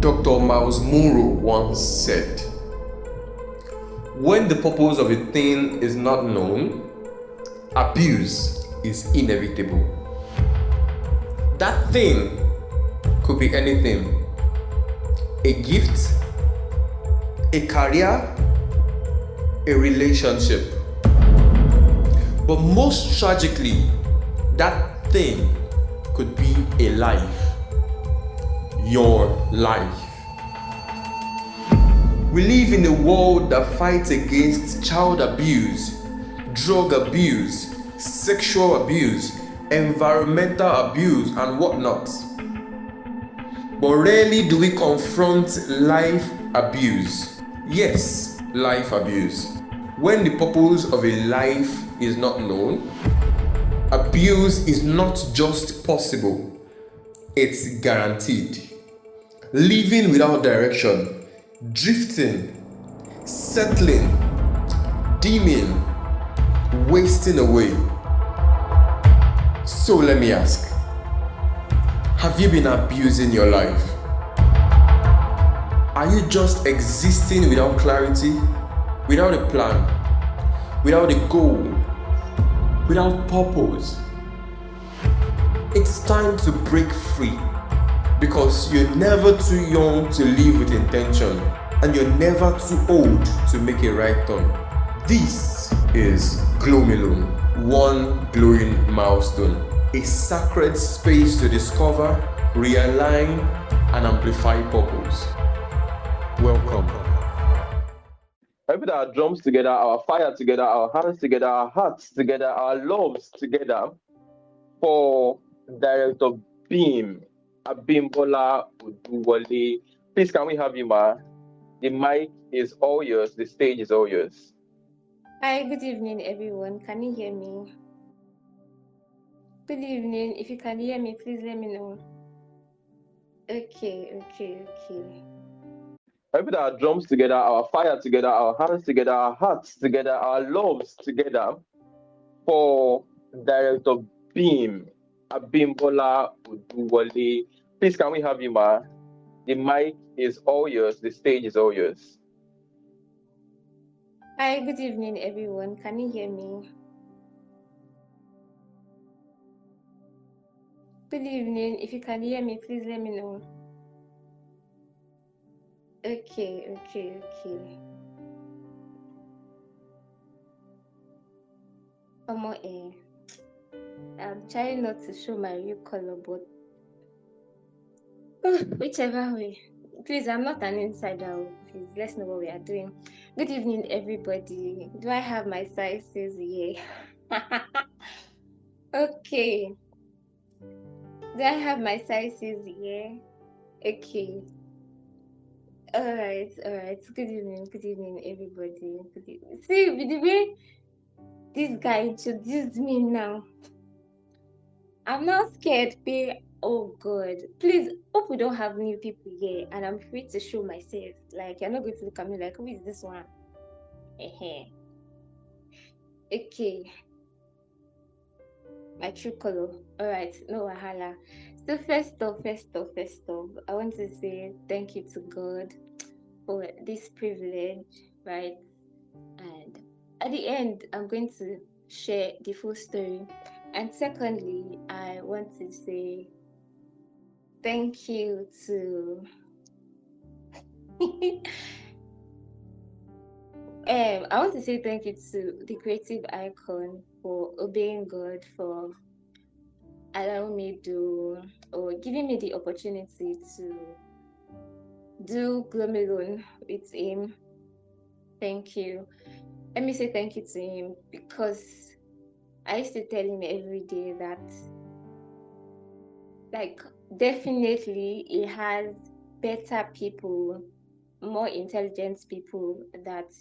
Dr. Miles Monroe once said, "When the purpose of a thing is not known, abuse is inevitable." That thing could be anything: a gift, a career, a relationship. But most tragically, that thing could be a life. Your life. We live in a world that fights against child abuse, drug abuse, sexual abuse, environmental abuse, and whatnot. But rarely do we confront life abuse. Yes, life abuse. When the purpose of a life is not known, abuse is not just possible, it's guaranteed. Living without direction, drifting, settling, dimming, wasting away. So let me ask, have you been abusing your life? Are you just existing without clarity, without a plan, without a goal, without purpose? It's time to break free, because you're never too young to live with intention, and you're never too old to make a right turn. This is GLOMILONE, one glowing milestone, a sacred space to discover, realign, and amplify purpose. Welcome. I put our drums together, our fire together, our hands together, our hearts together, our loves together for Director Beam, Abimbola Oduwole. Please, can we have you, ma? The mic is all yours. The stage is all yours. Hi, good evening, everyone. Can you hear me? Good evening. If you can hear me, please let me know. Okay. I put our drums together, our fire together, our hands together, our hearts together, our loves together for Director Beam, Abimbola Oduwole. Please, can we have you, ma? The mic is all yours. The stage is all yours. Hi, good evening, everyone. Can you hear me? Good evening. If you can hear me, please let me know. Okay. I'm trying not to show my real color, but whichever way. Please, I'm not an insider. Please, let's know what we are doing. Good evening, everybody. Do I have my sizes? Yeah. Okay. Do I have my sizes? Yeah. Okay. All right. Good evening, everybody. Good evening. See, with the way this guy introduced me now, I'm not scared, babe. Oh God, please hope we don't have new people here, and I'm free to show myself. Like you're not going to look at me like, who is this one? Okay, my true color. All right, no wahala. So first off, I want to say thank you to God for this privilege, right? And at the end, I'm going to share the full story. And secondly, I want to say thank you to I want to say thank you to the creative icon for obeying God, for allowing me to, or giving me the opportunity to do GLOMILONE with him. Thank you. Let me say thank you to him, because I used to tell him every day that, like, definitely he has better people, more intelligent people that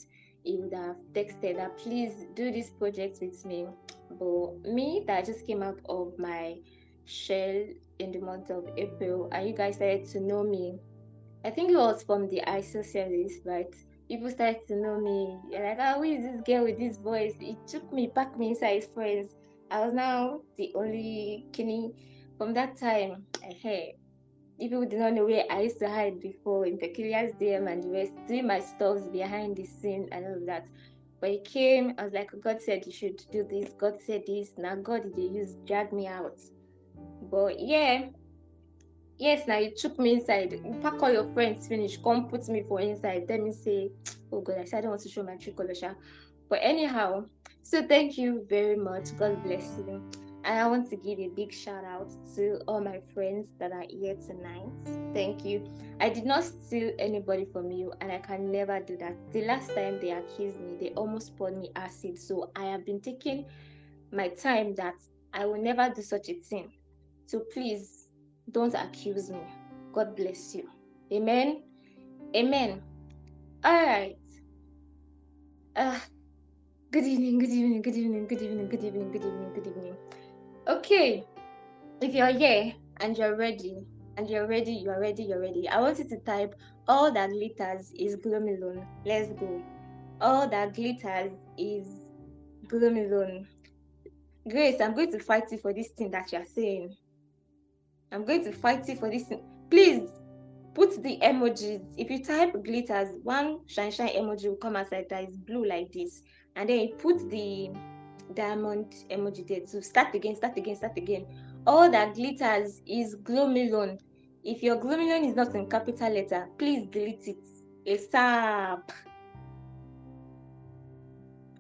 he would have texted that please do this project with me. But me, that just came out of my shell in the month of April, and you guys started to know me. I think it was from the isocialist, right? People started to know me. You're like, oh, who is this girl with this voice? It took me, packed me inside his friends. I was now the only Kenny from that time. Hey, People did not know where I used to hide before in Peculiar's DM and the rest, doing my stuffs behind the scene and all of that. But it came, I was like, God said you should do this, God said this, now God did you use drag me out. But yeah, yes, now you took me inside. You pack all your friends, finish, come put me for inside. Let me say, oh God, I said I don't want to show my true color. But anyhow, so thank you very much. God bless you. And I want to give a big shout out to all my friends that are here tonight. Thank you. I did not steal anybody from you, and I can never do that. The last time they accused me, they almost poured me acid. So I have been taking my time that I will never do such a thing. So please don't accuse me. God bless you. Amen. Amen. All right. Uh, good evening, good evening, good evening, good evening, good evening, good evening, good evening. Okay, if you're here and you're ready, and you're ready, you're ready, you're ready, I want you to type all that glitters is GLOMILONE. Let's go. All that glitters is GLOMILONE. Grace, I'm going to fight you for this thing that you're saying. I'm going to fight you for this thing. Please put the emojis. If you type glitters, one shine emoji will come outside that is blue like this, and then you put the diamond emoji there to start again, start again, start again. All that glitters is GLOMILONE. If your GLOMILONE is not in capital letter, please delete it ASAP.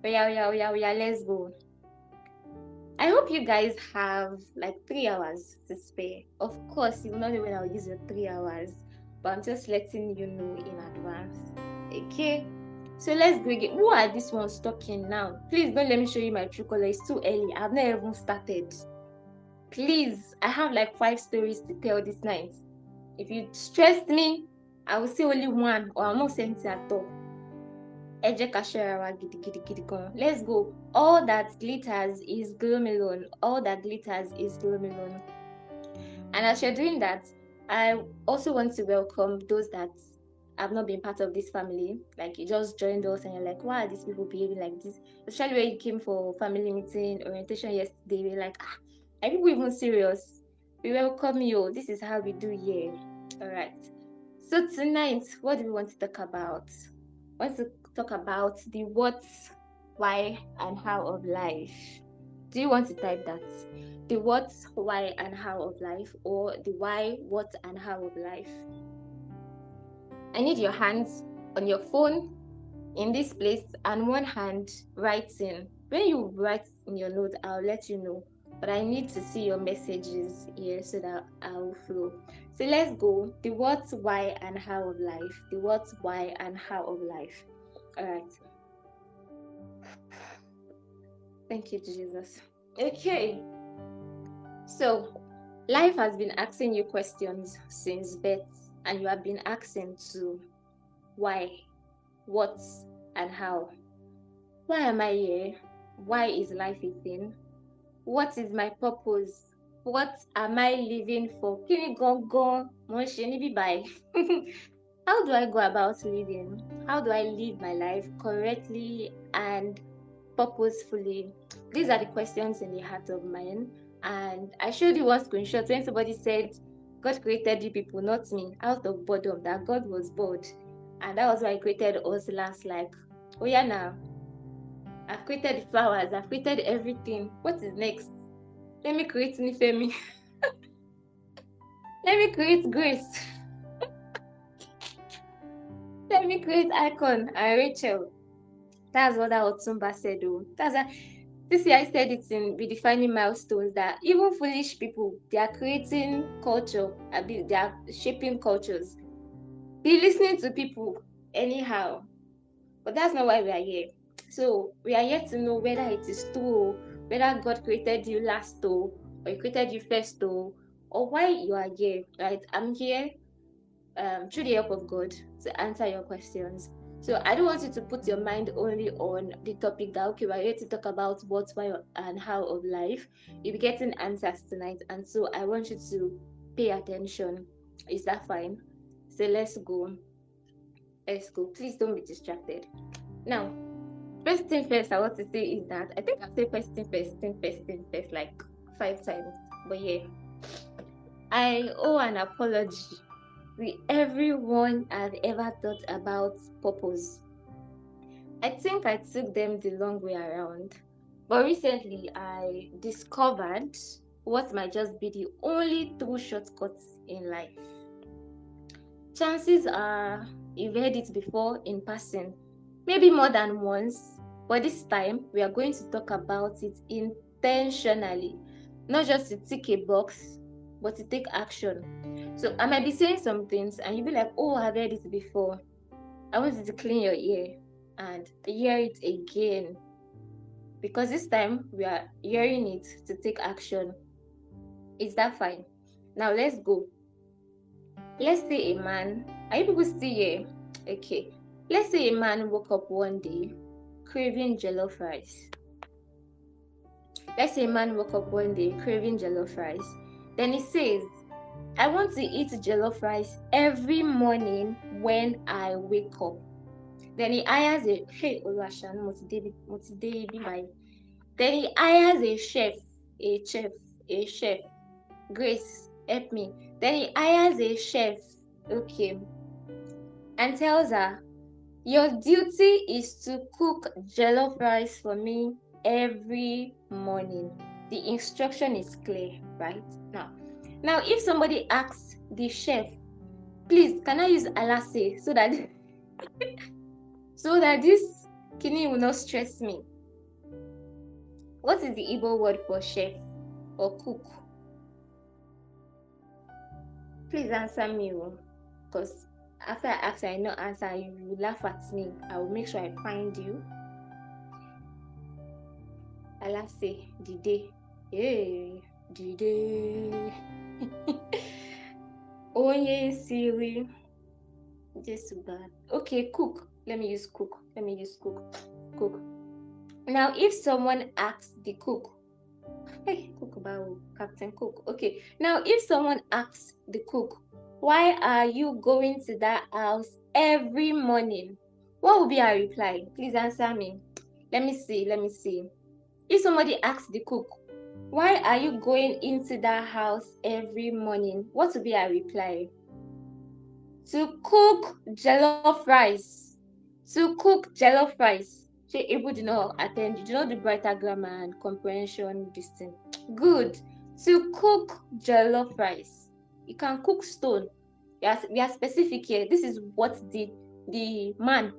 Yeah, let's go. I hope you guys have like 3 hours to spare. Of course, you will not know when I'll use your 3 hours, but I'm just letting you know in advance. Okay, so let's go again. Who are these ones talking now? Please don't let me show you my true color. It's too early. I've not even started. Please, I have like 5 stories to tell this night. If you stress me, I will say only one, or I'm not saying it at all. Let's go. All that glitters is GLOMILONE. All that glitters is GLOMILONE. And as you're doing that, I also want to welcome those that have not been part of this family. Like you just joined us and you're like, why are these people behaving like this? Especially when you came for family meeting orientation yesterday, we're like, are people even serious? We welcome you. This is how we do here. All right. So tonight, what do we want to talk about? I want to talk about the what, why, and how of life. Do you want to type that? The what, why, and how of life, or the why, what, and how of life? I need your hands on your phone in this place and one hand writing. When you write in your note, I'll let you know. But I need to see your messages here so that I'll flow. So let's go. The what, why, and how of life. The what, why, and how of life. All right. Thank you, Jesus. Okay. So life has been asking you questions since birth, and you have been asking to why, what, and how. Why am I here? Why is life a thing? What is my purpose? What am I living for? Kini gangan mo ń ṣe níbí báyìí? How do I go about living? How do I live my life correctly and purposefully? These are the questions in the heart of man. And I showed you one screenshot when somebody said, God created you people, not me, out of boredom, that God was bored. And that was why He created us last. Like, oh yeah, now I've created the flowers, I've created everything. What is next? Let me create Nifemi. Let me create Grace. Let me create Icon and Rachel. That's what that Otumba said, though. This year I said it in redefining milestones that even foolish people, they are creating culture, they are shaping cultures. Be listening to people anyhow. But that's not why we are here. So we are here to know whether it is true, whether God created you last, or He created you first, or why you are here. Right? I'm here through the help of God to answer your questions. So I don't want you to put your mind only on the topic that okay, we're here to talk about what, why, and how of life. You'll be getting answers tonight, and so I want you to pay attention. Is that fine? So let's go. Let's go. Please don't be distracted. Now, first thing first, I want to say is that I think I've said first thing first like 5 times, but yeah. I owe an apology to everyone I've ever thought about purpose. I think I took them the long way around. But recently, I discovered what might just be the only true shortcuts in life. Chances are you've heard it before in passing, maybe more than once, but this time we are going to talk about it intentionally, not just to tick a box, but to take action. So I might be saying some things and you'll be like, oh, I've heard it before. I want you to clean your ear and hear it again, because this time we are hearing it to take action. Is that fine? Now let's go. Let's say a man, are you people still here? Okay. Let's say a man woke up one day craving jollof rice. Let's say a man woke up one day craving jollof rice. Then he says, I want to eat jollof rice every morning when I wake up. Then he hires a hey Oluwashanu mo ti dé ibi báyìí. Then he hires a chef, a chef. Grace, help me. Then he hires a chef, okay, and tells her, your duty is to cook jollof rice for me every morning. The instruction is clear, right? Now, if somebody asks the chef, please, can I use alase so that so that this kidney will not stress me? What is the Igbo word for chef or cook? Please answer me, because after I ask, I not answer, you will laugh at me. I will make sure I find you. Alase, dide. Hey, dide. Onye siri. Just bad. Okay, cook. Let me use cook. Cook. Now, if someone asks the cook, hey, cook about Captain Cook. Okay. Now, if someone asks the cook, why are you going to that house every morning? What will be our reply? Please answer me. Let me see. If somebody asks the cook, why are you going into that house every morning? What will be our reply? To cook jollof rice. To cook jollof rice. So people do not attend, you do not do brighter grammar and comprehension this thing. Good. To cook jollof rice. You can cook stone. We are specific here. This is what the man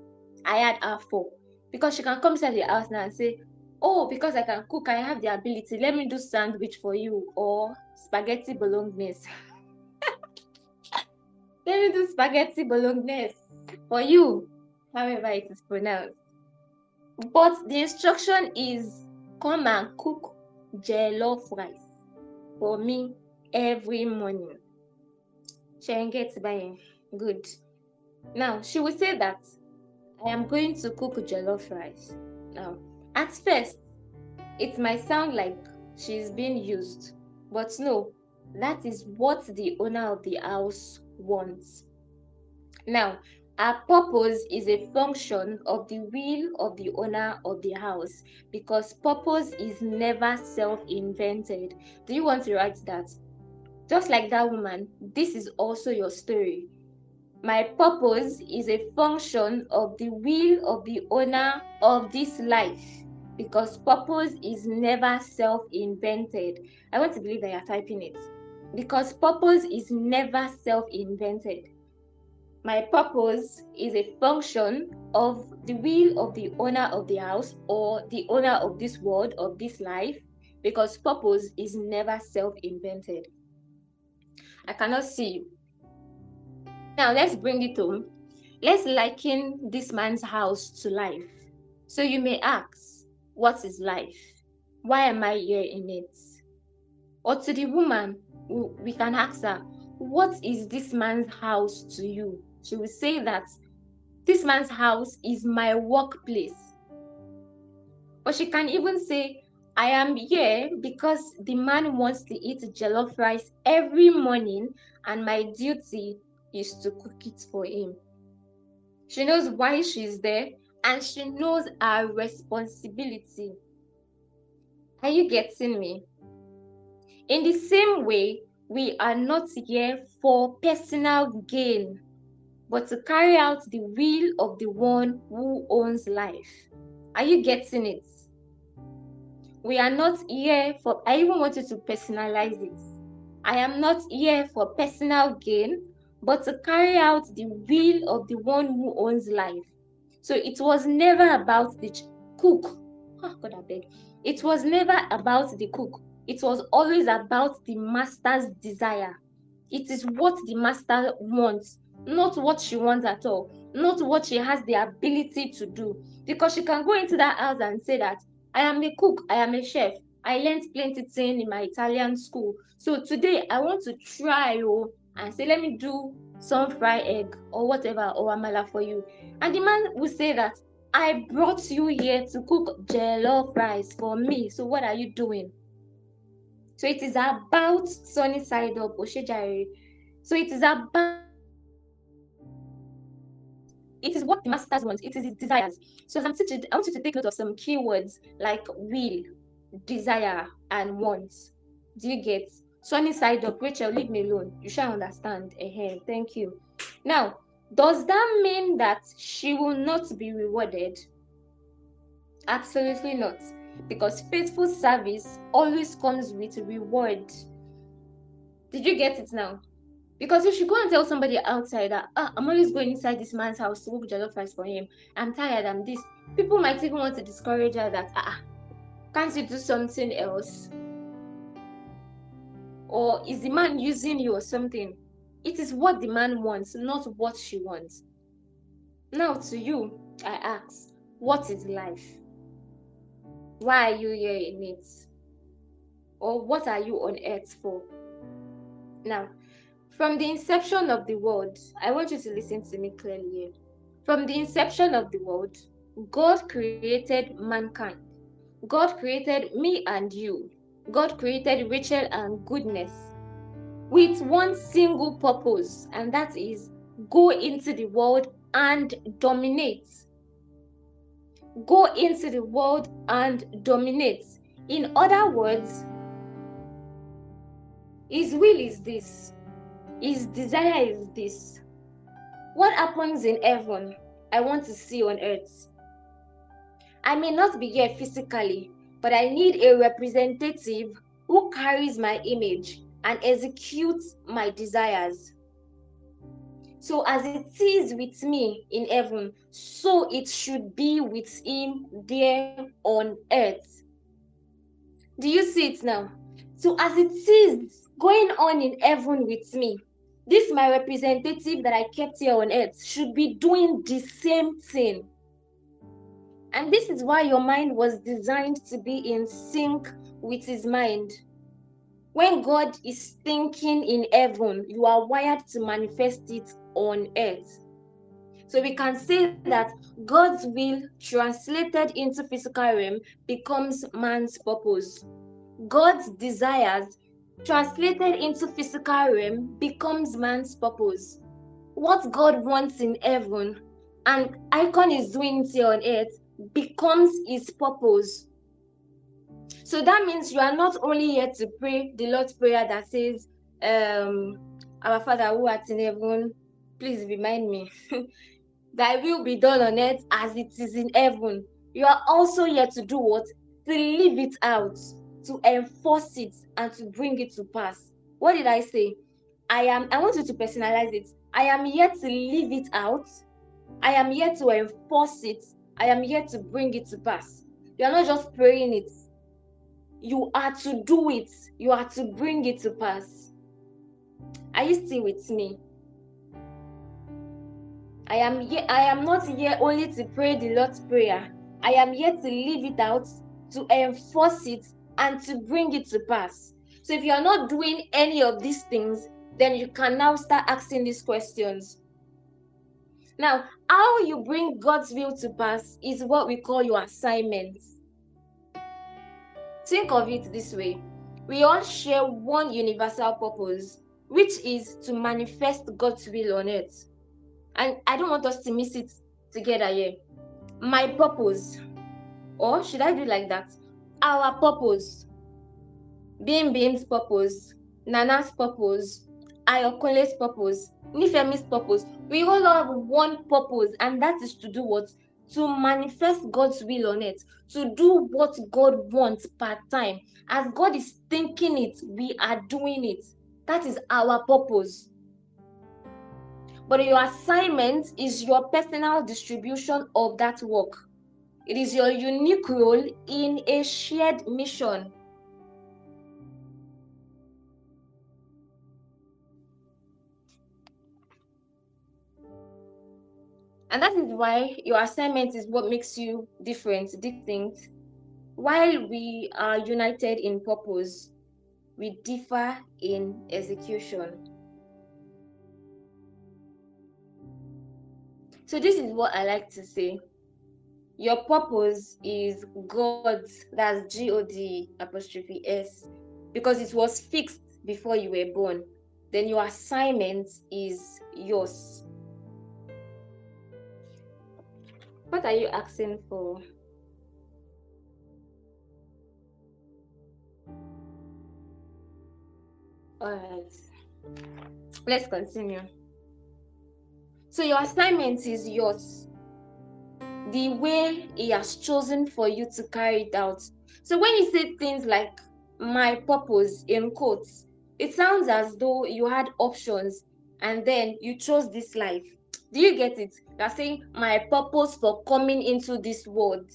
hired her for. Because she can come inside the house now and say, oh, because I can cook, I have the ability. Let me do sandwich for you or spaghetti bolognese. Let me do spaghetti bolognese for you, however it is pronounced. But the instruction is come and cook jollof rice for me every morning. She ain't get buying. Good. Now, she will say that I am going to cook jollof rice. Now, at first, it might sound like she's being used, but no, that is what the owner of the house wants. Now, our purpose is a function of the will of the owner of the house, because purpose is never self-invented. Do you want to write that? Just like that woman, this is also your story. My purpose is a function of the will of the owner of this life, because purpose is never self-invented. I want to believe that you're typing it. Because purpose is never self-invented. My purpose is a function of the will of the owner of the house or the owner of this world, of this life, because purpose is never self-invented. I cannot see you. Now let's bring it home. Let's liken this man's house to life. So you may ask, what is life? Why am I here in it? Or to the woman, we can ask her, what is this man's house to you? She will say that this man's house is my workplace. Or she can even say, I am here because the man wants to eat jollof rice every morning and my duty is to cook it for him. She knows why she's there and she knows her responsibility. Are you getting me? In the same way, we are not here for personal gain, but to carry out the will of the one who owns life. Are you getting it? We are not here for, I even wanted to personalize it. I am not here for personal gain, but to carry out the will of the one who owns life. So it was never about the cook. Oh, God, I beg. It was never about the cook. It was always about the master's desire. It is what the master wants, not what she wants at all, not what she has the ability to do. Because she can go into that house and say that, I am a cook, I am a chef, I learned plenty things in my Italian school. So today I want to try and say, let me do some fried egg or whatever, or amala for you. And the man will say that, I brought you here to cook jollof rice for me. So what are you doing? So it is about sunny side up, Oshejare. So it is about, it is what the masters want, it is his desires. So as I'm teaching, I want you to take note of some keywords like will, desire, and wants. Do you get? Sunny side up, Rachel, leave me alone. You shall understand. Thank you. Now, does that mean that she will not be rewarded? Absolutely not. Because faithful service always comes with reward. Did you get it now? Because if you go and tell somebody outside that, I'm always going inside this man's house to cook jollof rice for him, I'm tired, I'm this, people might even want to discourage her that, can't you do something else? Or is the man using you or something? It is what the man wants, not what she wants. Now to you, I ask, what is life? Why are you here in it? Or what are you on earth for? Now, from the inception of the world, I want you to listen to me clearly here. From the inception of the world, God created mankind. God created me and you. God created Rachel and goodness with one single purpose, and that is go into the world and dominate. Go into the world and dominate. In other words, his will is this, his desire is this. What happens in heaven, I want to see on earth. I may not be here physically, but I need a representative who carries my image and executes my desires. So as it is with me in heaven, so it should be with him there on earth. Do you see it now? So as it is going on in heaven with me, this my representative that I kept here on earth should be doing the same thing. And this is why your mind was designed to be in sync with his mind. When God is thinking in heaven, you are wired to manifest it on earth. So we can say that God's will translated into physical realm becomes man's purpose. God's desires translated into physical realm becomes man's purpose. What God wants in heaven and Icon is doing here on earth becomes his purpose. So that means you are not only here to pray the Lord's Prayer that says, Our Father who art in heaven, please remind me, thy will be done on earth as it is in heaven. You are also here to do what? To live it out, to enforce it, and to bring it to pass. What did I say? I want you to personalize it. I am here to live it out. I am here to enforce it. I am here to bring it to pass. You are not just praying it. You are to do it. You are to bring it to pass. Are you still with me? I am not here only to pray the Lord's Prayer. I am here to live it out, to enforce it, and to bring it to pass. So if you are not doing any of these things, then you can now start asking these questions. Now, how you bring God's will to pass is what we call your assignment. Think of it this way. We all share one universal purpose, which is to manifest God's will on earth. And I don't want us to miss it together here. My purpose, or should I do like that? Our purpose, Beam's purpose, Nana's purpose, Ayokunle's purpose, Nifemi's purpose. We all have one purpose, and that is to do what? To manifest God's will on earth, to do what God wants part time. As God is thinking it, we are doing it. That is our purpose. But your assignment is your personal distribution of that work. It is your unique role in a shared mission. And that is why your assignment is what makes you different, distinct. While we are united in purpose, we differ in execution. So this is what I like to say. Your purpose is God's, that's God''S, because it was fixed before you were born. Then your assignment is yours. What are you asking for? All right, let's continue. So your assignment is yours, the way He has chosen for you to carry it out. So when you say things like my purpose in quotes, it sounds as though you had options and then you chose this life. Do you get it? You're saying my purpose for coming into this world.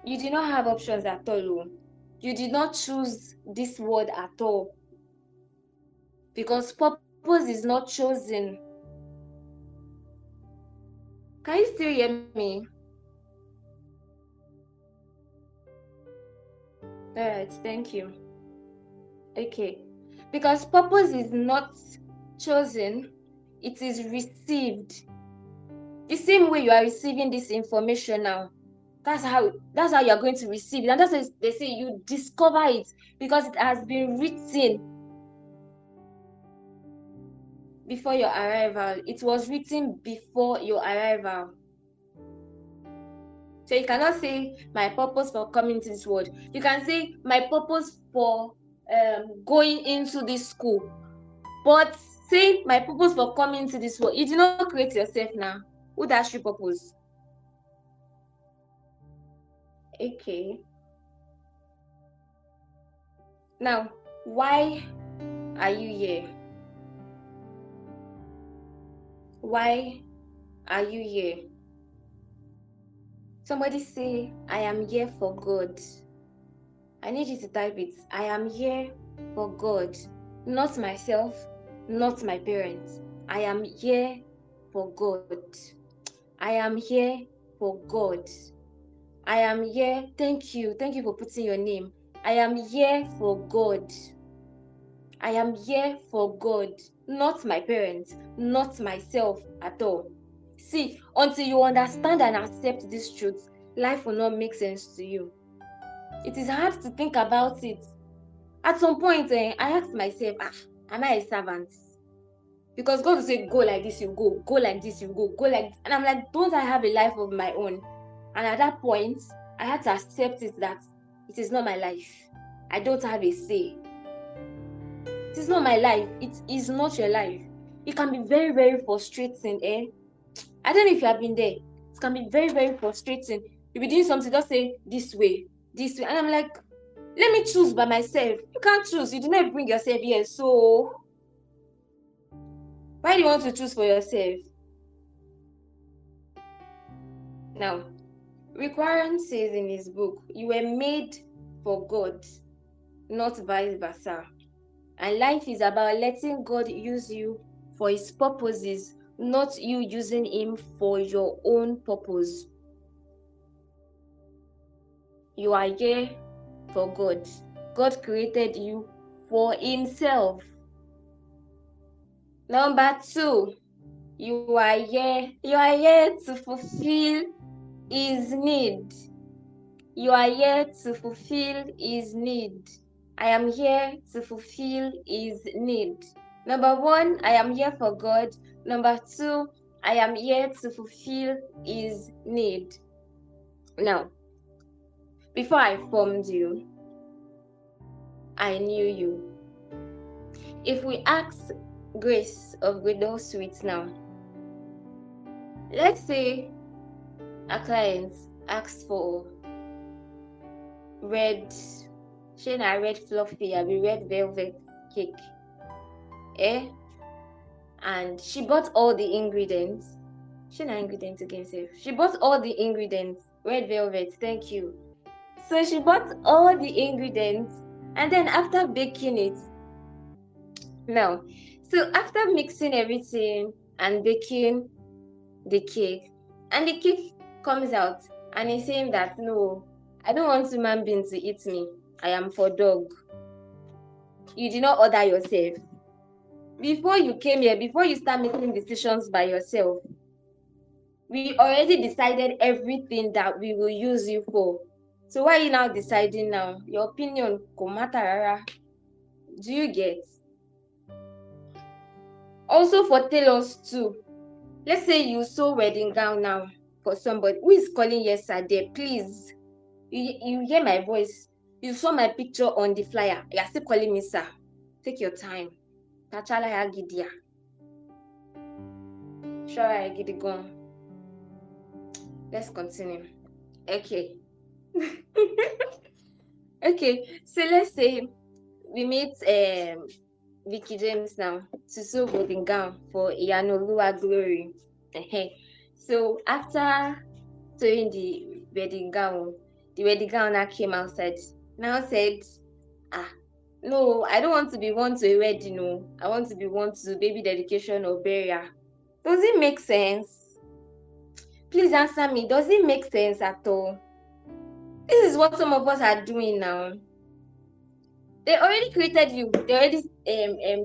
You did not have options at all. You did not choose this word at all, because purpose is not chosen. Can you still hear me? All right, thank you. Okay, because purpose is not chosen, it is received. The same way you are receiving this information now, that's how you're going to receive it. And that's why they say you discover it, because it has been written before your arrival. It was written before your arrival. So you cannot say my purpose for coming to this world. You can say my purpose for going into this school. But say my purpose for coming to this world, you do not create yourself now. Who does your purpose? Okay. Now, why are you here? Why are you here? Somebody say, I am here for God. I need you to type it. I am here for God. Not myself, not my parents. I am here for God. I am here for God. I am here. Thank you. Thank you for putting your name. I am here for God. I am here for God, not my parents, not myself at all. See, until you understand and accept this truth, life will not make sense to you. It is hard to think about it. At some point, I asked myself, am I a servant? Because God will say, go like this, you go like this, you go like this. And I'm like, don't I have a life of my own? And at that point, I had to accept it that it is not my life. I don't have a say. It is not my life. It is not your life. It can be very, very frustrating, I don't know if you have been there. It can be very, very frustrating. You'll be doing something, just say this way. And I'm like, let me choose by myself. You can't choose. You did not bring yourself here. So why do you want to choose for yourself? Now, Rick Warren says in his book, you were made for God, not vice versa. And life is about letting God use you for His purposes, not you using Him for your own purpose. You are here for God. God created you for Himself. Number 2, you are here to fulfill His need. You are here to fulfill His need. I am here to fulfill His need. Number 1, I am here for God. Number 2, I am here to fulfill His need. Now, before I formed you, I knew you. If we ask Grace of Great Sweets now, let's say a client asks for red, a red fluffy, a red velvet cake, and she bought all the ingredients. Ingredients again, safe. She bought all the ingredients. Red velvet, thank you. So she bought all the ingredients, and then after baking it, so after mixing everything and baking the cake, and the cake comes out, and he's saying that no, I don't want human being to eat me. I am for dog. You did not order yourself. Before you came here, before you start making decisions by yourself, we already decided everything that we will use you for. So why are you now deciding now? Your opinion ko matter rara. Do you get? Also for tailors too. Let's say you sew wedding gown now for somebody who is calling yesterday. Please, you hear my voice. You saw my picture on the flyer. You're still calling me sir. Take your time. Tachala ya gidia. Sure, I get it gone. Let's continue. Okay. Okay, so let's say we meet Vicky James now to sew wedding gown for Iyanoluwa Glory. So after sewing the wedding gown now came outside. Now said, no, I don't want to be one to a wedding. No, I want to be one to baby dedication or burial. Does it make sense? Please answer me. Does it make sense at all? This is what some of us are doing now. They already created you. They already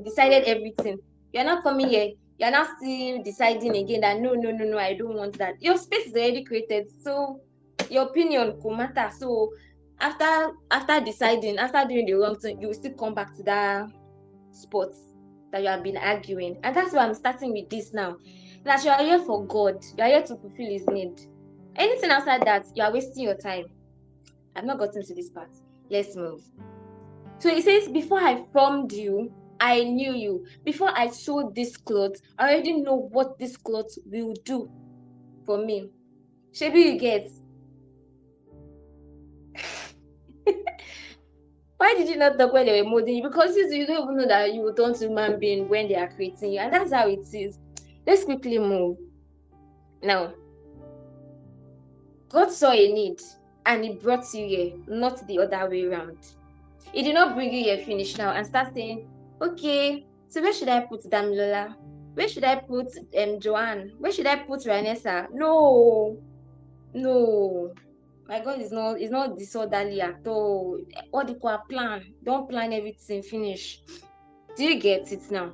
decided everything. You're not coming here. You're not still deciding again that no, I don't want that. Your space is already created, so your opinion could matter. So after deciding, after doing the wrong thing, you will still come back to that spot that you have been arguing. And that's why I'm starting with this now. That you are here for God. You are here to fulfill His need. Anything outside that, you are wasting your time. I've not gotten to this part. Let's move. So it says, before I formed you, I knew you. Before I sewed this cloth, I already know what this cloth will do for me. Shebi, you get? Why did you not talk when they were molding you? Because you don't even know that you will turn to human being when they are creating you. And that's how it is. Let's quickly move. Now, God saw a need and He brought you here, not the other way around. He did not bring you here finish now and start saying, okay, so where should I put Damilola? Where should I put Joanne? Where should I put Ranessa? No. My God is not disorderly at all. What do you plan? Don't plan everything finish. Do you get it now?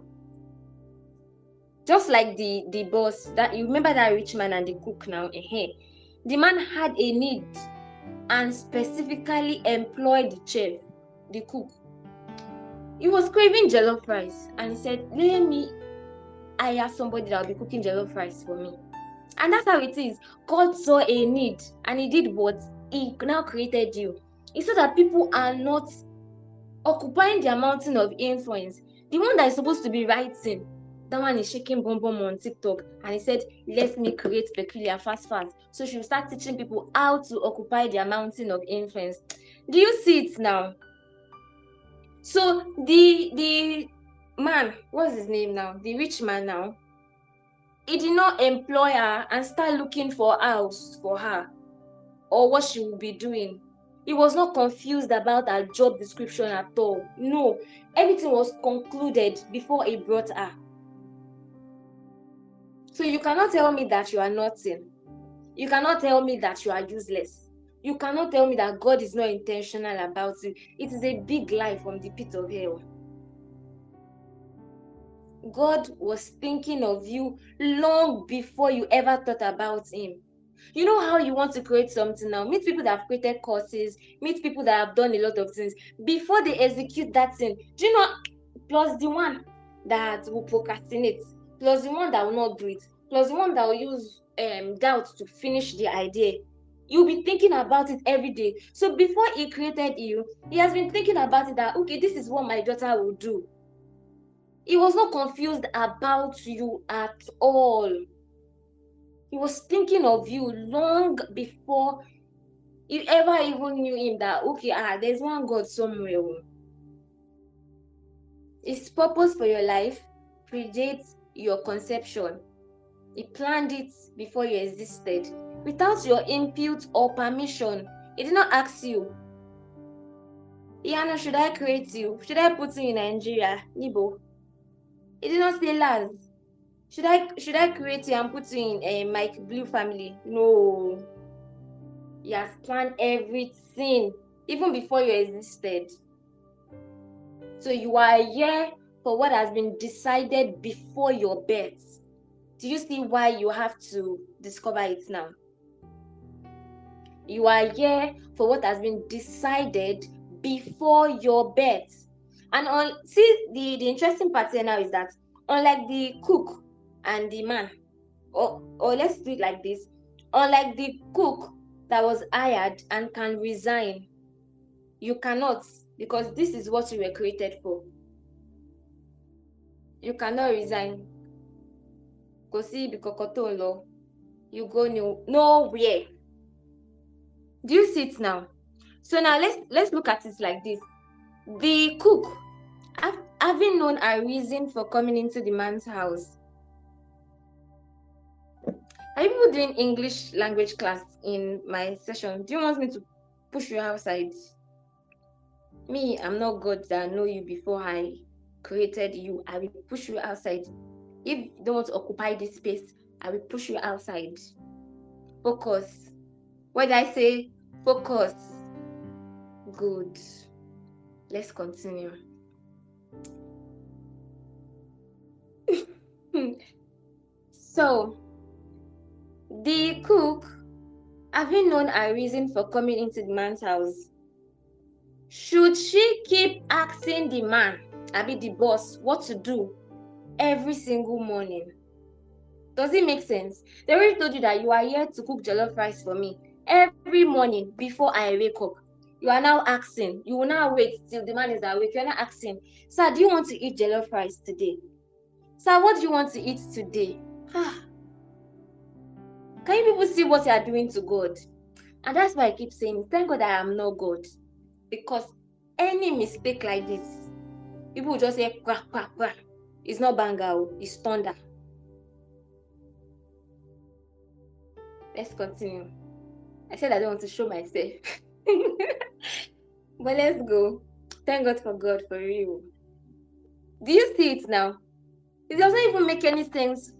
Just like the boss, that you remember that rich man and the cook now. The man had a need and specifically employed the chef, the cook. He was craving jollof rice and he said, let me hire somebody that will be cooking jollof rice for me. And that's how it is. God saw a need and He did what? He now created you. It's so that people are not occupying their mountain of influence. The one that is supposed to be writing, that one is shaking bomb bomb on TikTok, and he said, let me create peculiar fast. So she will start teaching people how to occupy their mountain of influence. Do you see it now? So the man, what's his name now? The rich man now, he did not employ her and start looking for a house for her or what she will be doing. He was not confused about her job description at all. No, everything was concluded before he brought her. So you cannot tell me that you are nothing. You cannot tell me that you are useless. You cannot tell me that God is not intentional about you. It is a big lie from the pit of hell. God was thinking of you long before you ever thought about Him. You know how you want to create something now? Meet people that have created courses, meet people that have done a lot of things. Before they execute that thing, do you know, plus the one that will procrastinate, plus the one that will not do it, plus the one that will use doubt to finish the idea. You'll be thinking about it every day. So before he created you, he has been thinking about it that, okay, this is what my daughter will do. He was not confused about you at all. He was thinking of you long before you ever even knew him that, okay, there's one God somewhere. His purpose for your life predates your conception. He planned it before you existed. Without your input or permission, he did not ask you, Iana, should I create you? Should I put you in Nigeria? Nibo. He did not say, Laz, should I create you and put you in a Mike Blue family? No. He has planned everything, even before you existed. So you are here for what has been decided before your birth. Do you see why you have to discover it now? You are here for what has been decided before your birth. And the interesting part here now is that unlike the cook and the man, or let's do it like this, unlike the cook that was hired and can resign, you cannot, because this is what you were created for. You cannot resign. Go see Bikokoto law. You go nowhere. Do you see it now? So now let's look at it like this. The cook, having known a reason for coming into the man's house. Are you people doing English language class in my session? Do you want me to push you outside? Me, I'm not God that know you before I created you. I will push you outside. If you don't want to occupy this space, I will push you outside. Focus. What did I say? Focus. Good. Let's continue. So, the cook, having known a reason for coming into the man's house, should she keep asking the man, the boss, what to do every single morning? Does it make sense? They already told you that you are here to cook jollof rice for me every morning before I wake up. You are now asking. You will now wait till the man is awake. You are now asking, sir, do you want to eat jollof rice today? Sir, what do you want to eat today? Can you people see what you are doing to God? And that's why I keep saying, thank God I am not God. Because any mistake like this, people will just say, quack, quack, quack. It's not banga, it's thunder. Let's continue. I said I don't want to show myself. But let's go. Thank God for God, for real. Do you see it now? It doesn't even make any sense,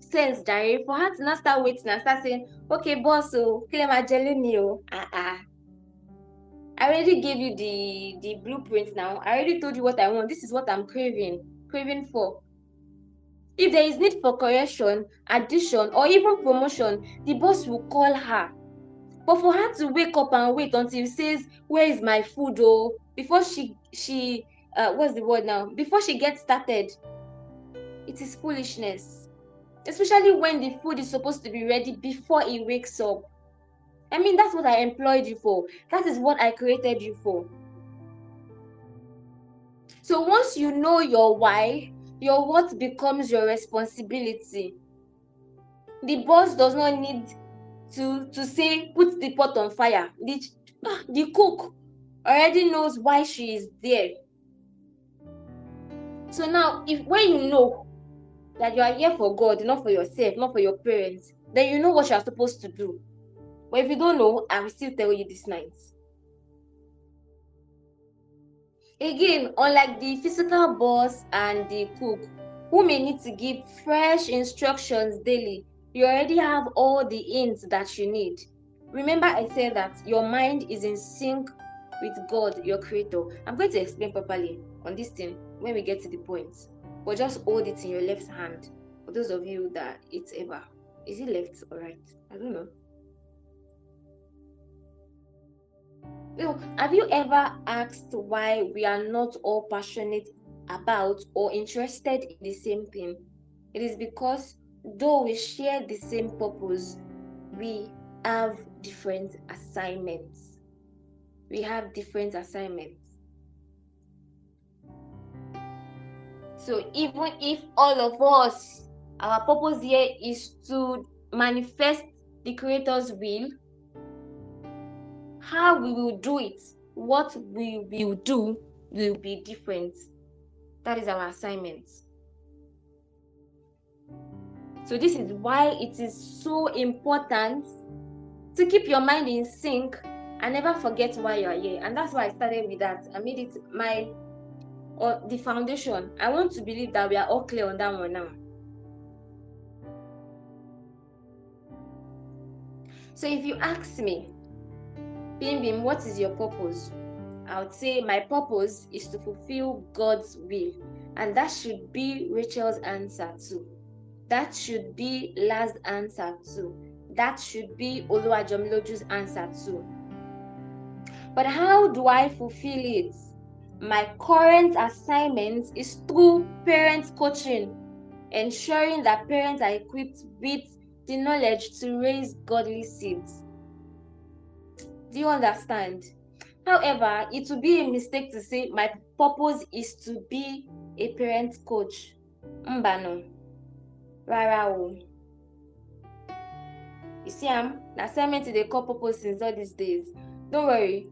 Jerry, for her to not start waiting and start saying, okay, boss, kill my jelly meal. I already gave you the blueprint now. I already told you what I want. This is what I'm craving for. If there is need for correction, addition, or even promotion, the boss will call her. But for her to wake up and wait until he says, where is my food, before she what's the word now? Before she gets started, it is foolishness. Especially when the food is supposed to be ready before he wakes up. I mean, that's what I employed you for. That is what I created you for. So once you know your why, your what becomes your responsibility. The boss does not need to say, put the pot on fire. The cook already knows why she is there. So now, when you know that you are here for God, not for yourself, not for your parents, then you know what you are supposed to do. But if you don't know, I will still tell you this night. Again, unlike the physical boss and the cook, who may need to give fresh instructions daily, you already have all the hints that you need. Remember, I said that your mind is in sync with God, your creator. I'm going to explain properly on this thing when we get to the point. But just hold it in your left hand. For those of you that it's ever. Is it left or right? I don't know. Have you ever asked why we are not all passionate about or interested in the same thing? It is because though we share the same purpose, we have different assignments. We have different assignments. So even if all of us, our purpose here is to manifest the Creator's will, how we will do it, what we will do will be different. That is our assignment. So this is why it is so important to keep your mind in sync and never forget why you are here. And that's why I started with that. I made it the foundation. I want to believe that we are all clear on that one now. So if you ask me, Bim, what is your purpose? I would say my purpose is to fulfill God's will. And that should be Rachel's answer too. That should be Last answer too. That should be Oluwajomiloju's answer too. But how do I fulfill it? My current assignment is through parent coaching, ensuring that parents are equipped with the knowledge to raise godly seeds. Do you understand? However, it would be a mistake to say my purpose is to be a parent coach. Mbano. Rara o. You see, the assignment they call purpose since all these days. Don't worry.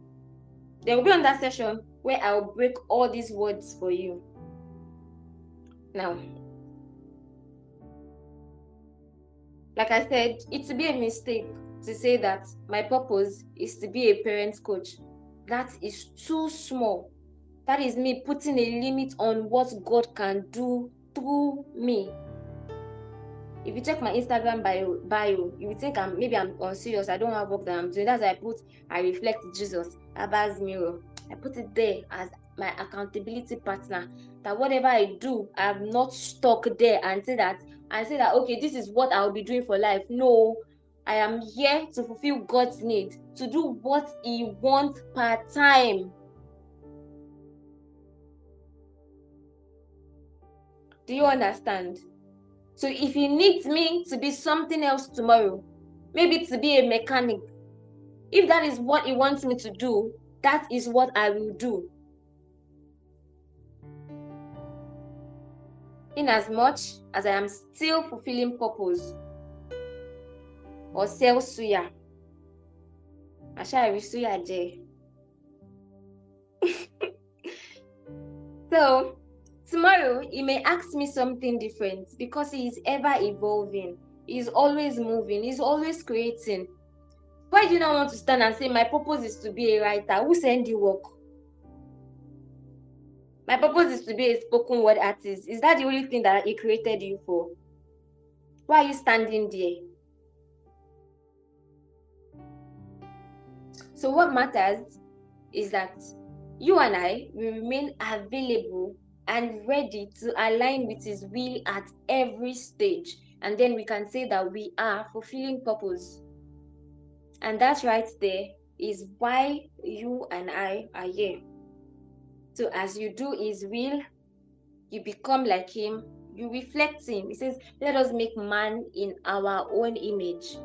There will be another session where I will break all these words for you. Now, like I said, it would be a mistake to say that my purpose is to be a parent coach. That is too small. That is me putting a limit on what God can do through me. If you check my Instagram bio, you will think I'm unserious. I don't have work that I'm doing. That's why I reflect Jesus, Abba's mirror. I put it there as my accountability partner. That whatever I do, I'm not stuck there and say that okay, this is what I'll be doing for life. No, I am here to fulfill God's need, to do what He wants part time. Do you understand? So if He needs me to be something else tomorrow, maybe to be a mechanic, if that is what He wants me to do, that is what I will do. In as much as I am still fulfilling purpose. Or sell suya. Asha suya je. So tomorrow He may ask me something different because He is ever evolving. He is always moving. He's always creating. Why do you not want to stand and say my purpose is to be a writer? Who send you work? My purpose is to be a spoken word artist. Is that the only thing that He created you for? Why are you standing there? So what matters is that you and I will remain available and ready to align with His will at every stage. And then we can say that we are fulfilling purpose. And that right there is why you and I are here. So as you do His will, you become like Him, you reflect Him. He says, let us make man in our own image.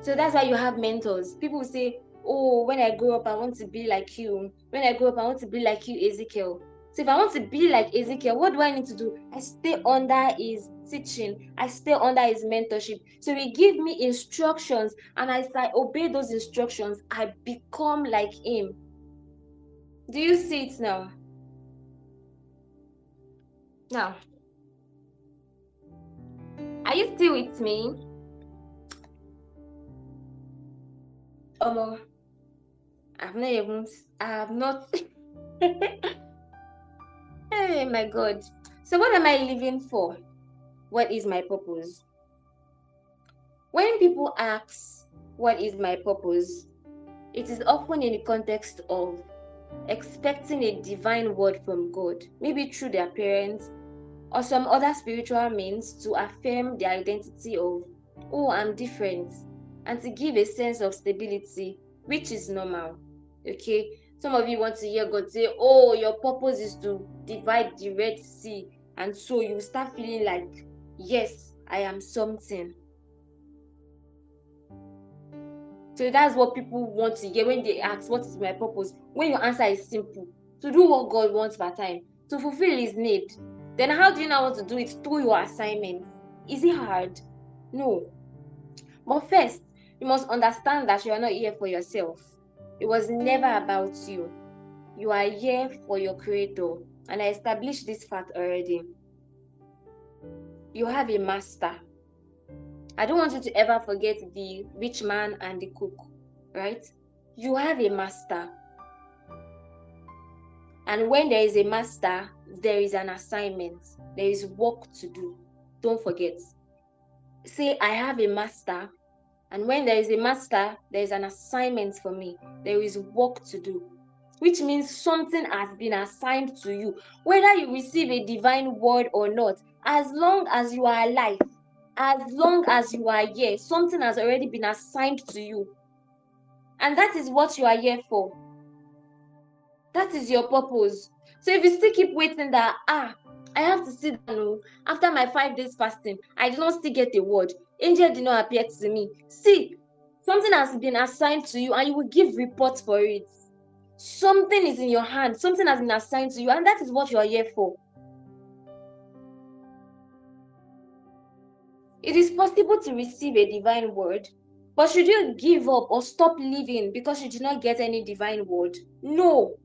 So that's why you have mentors. People say, oh, when I grow up, I want to be like you. When I grow up, I want to be like you, Ezekiel. So if I want to be like Ezekiel, what do I need to do? I stay under his teaching. I stay under his mentorship. So he give me instructions, and as I obey those instructions, I become like him. Do you see it now? Now, are you still with me? I have not. Hey, my God. So what am I living for? What is my purpose? When people ask, what is my purpose? It is often in the context of expecting a divine word from God, maybe through their parents or some other spiritual means to affirm their identity of, oh, I'm different, and to give a sense of stability, which is normal. Okay? Some of you want to hear God say, oh, your purpose is to divide the Red Sea. And so you start feeling like, yes, I am something. So that's what people want to hear when they ask, what is my purpose? When your answer is simple, to do what God wants per time, to fulfill his need. Then how do you now want to do it through your assignments? Is it hard? No. But first, you must understand that you are not here for yourself. It was never about you. You are here for your creator. And I established this fact already. You have a master. I don't want you to ever forget the rich man and the cook, right? You have a master. And when there is a master, there is an assignment. There is work to do. Don't forget. Say, I have a master. And when there is a master, there is an assignment for me. There is work to do. Which means something has been assigned to you. Whether you receive a divine word or not, as long as you are alive, as long as you are here, something has already been assigned to you. And that is what you are here for. That is your purpose. So if you still keep waiting that, I have to sit down after my 5 days fasting, I did not still get a word. Angel did not appear to me. See, something has been assigned to you and you will give reports for it. Something is in your hand. Something has been assigned to you, and that is what you are here for. It is possible to receive a divine word, but should you give up or stop living because you did not get any divine word? No.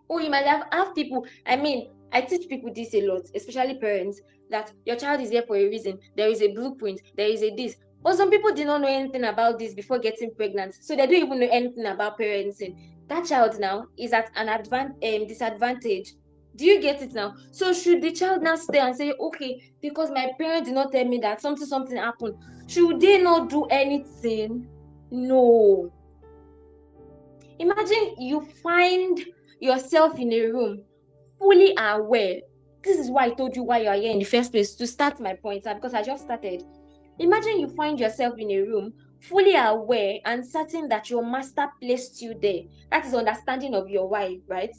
Oh, you might have people. I teach people this a lot, especially parents, that your child is here for a reason. There is a blueprint. There is a this. But some people did not know anything about this before getting pregnant, so they don't even know anything about parenting. That child now is at an disadvantage. Do you get it now? So should the child now stay and say, okay, because my parents did not tell me that something happened, should they not do anything? No. Imagine you find yourself in a room fully aware. This is why I told you why you are here in the first place, to start my point, because I just started. Imagine you find yourself in a room fully aware and certain that your master placed you there. That is understanding of your why, right?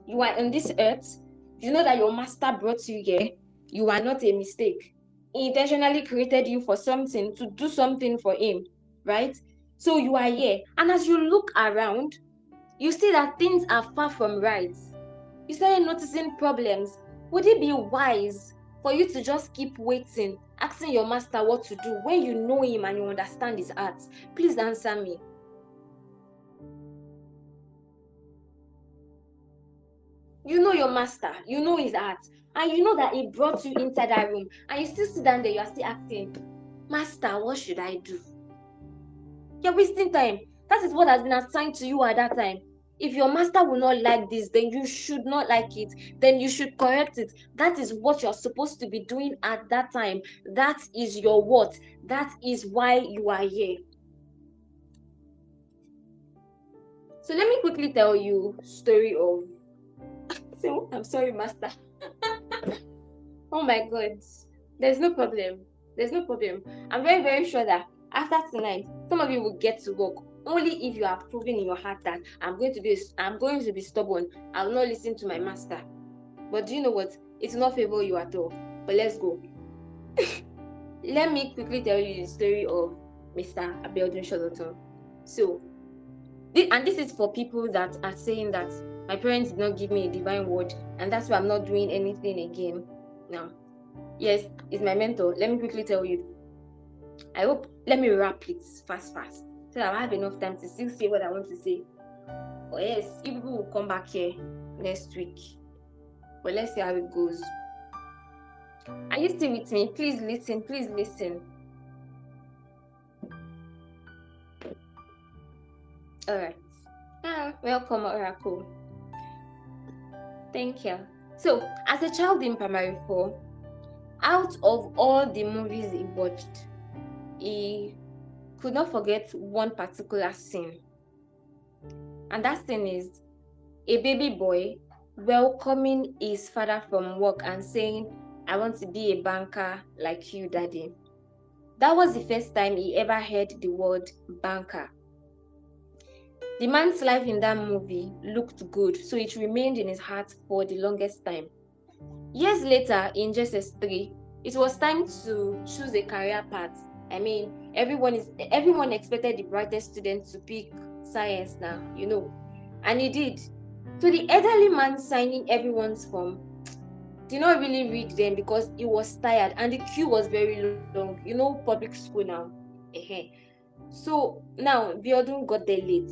You are on this earth. You know that your master brought you here. You are not a mistake. He intentionally created you for something, to do something for him, right? So you are here. And as you look around, you see that things are far from right. You started noticing problems. Would it be wise for you to just keep waiting, asking your master what to do when you know him and you understand his heart? Please answer me. You know your master, you know his heart, and you know that he brought you inside that room, and you still sit down there, you are still asking, Master, what should I do? You're wasting time. That is what has been assigned to you at that time. If your master will not like this, then you should not like it. Then you should correct it. That is what you're supposed to be doing at that time. That is your what? That is why you are here. So let me quickly tell you story of. So I'm sorry, master. Oh my God. There's no problem. There's no problem. I'm very, very sure that after tonight, some of you will get to work. Only if you are proving in your heart that I'm going to be stubborn. I will not listen to my master. But do you know what? It will not favor you at all. But let's go. Let me quickly tell you the story of Mr. Abiodun Sholoton. So, this is for people that are saying that my parents did not give me a divine word, and that's why I'm not doing anything again. Now, yes, it's my mentor. Let me quickly tell you. Let me wrap it fast, so that I have enough time to still say what I want to say. Or yes, you people will come back here next week. But let's see how it goes. Are you still with me? Please listen. Please listen. All right. Welcome, Oracle. Thank you. So, as a child in primary 4, out of all the movies he watched, he could not forget one particular scene. And that scene is a baby boy welcoming his father from work and saying, I want to be a banker like you, daddy. That was the first time he ever heard the word banker. The man's life in that movie looked good, so it remained in his heart for the longest time. Years later, in JSS 3, it was time to choose a career path. I mean, everyone expected the brightest student to pick science now, and he did. So the elderly man signing everyone's form did not really read them because he was tired and the queue was very long. Public school now. Ehen. So now Biodun got there late.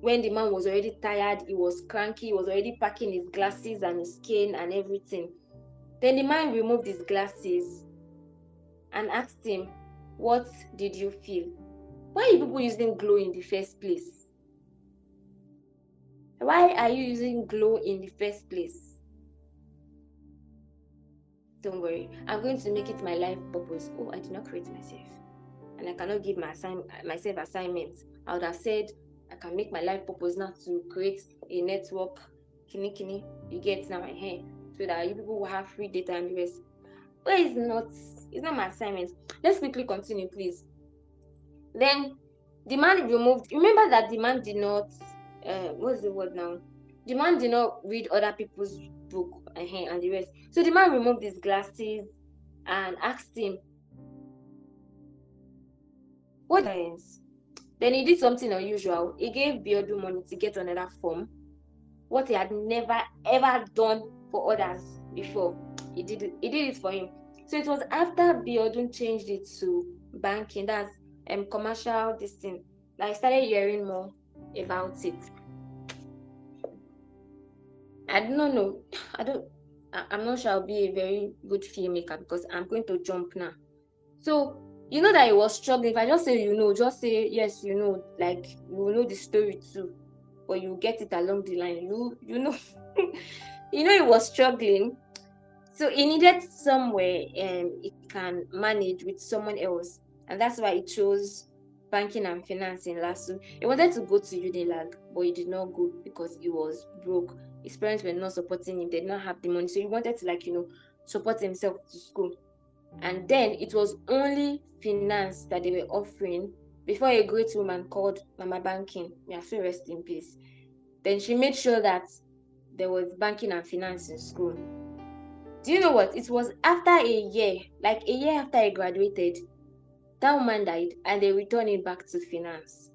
When the man was already tired, he was cranky, he was already packing his glasses and his cane and everything. Then the man removed his glasses and asked him, "What did you feel? Why are you people using glow in the first place? Why are you using glow in the first place?" Don't worry, I'm going to make it my life purpose. Oh, I did not create myself. And I cannot give myself assignments. I would have said I can make my life purpose now to create a network, kini, you get now, so that you people will have free data and the rest. But it's not my assignment. Let's quickly continue, please. Then the man removed. Remember that the man did not. What's the word now? The man did not read other people's book and the rest. So the man removed his glasses and asked him, "What is?" Then he did something unusual. He gave Biodu money to get another form, what he had never ever done for others before. He did it for him. So it was after Biodun changed it to banking, that's commercial this thing, that I started hearing more about it. I don't know. I'm not sure I'll be a very good filmmaker because I'm going to jump now. So you know that he was struggling. If I just say just say yes, like you will know the story too, but you get it along the line. You know, he was struggling, so he needed somewhere he can manage with someone else, and that's why he chose banking and finance in LASU. He wanted to go to Unilag, but he did not go because he was broke. His parents were not supporting him; they did not have the money, so he wanted to support himself to school. And then it was only finance that they were offering before a great woman called Mama Banking. May I still rest in peace. Then she made sure that there was banking and finance in school. Do you know what? It was after a year, like a year after I graduated, that woman died and they returned it back to finance.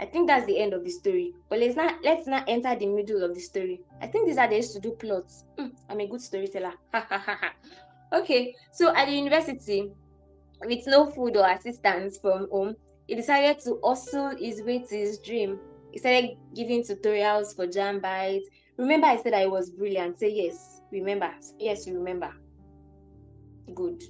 I think that's the end of the story. But let's not enter the middle of the story. I think these are the used to do plots. I'm a good storyteller. Okay, so at the university, with no food or assistance from home, he decided to hustle his way to his dream. He started giving tutorials for jam bites. Remember, I said I was brilliant. Say yes. Remember. Yes, you remember. Good.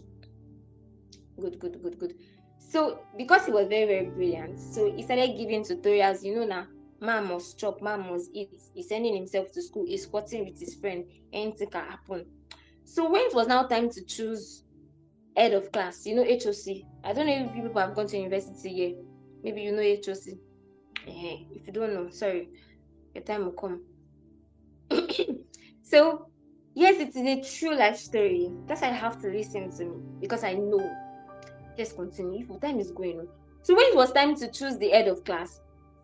Good, good, good, good. So because he was very, very brilliant, so he started giving tutorials. Now, man must chop, man must eat. He's sending himself to school. He's squatting with his friend. Anything can happen. So when it was now time to choose head of class, HOC. I don't know if you people have gone to university here. Maybe you know HOC. If you don't know, sorry, your time will come. So yes, it is a true life story. That's why I have to listen to me because I know. Let's continue. If time is going on. So when it was time to choose the head of class,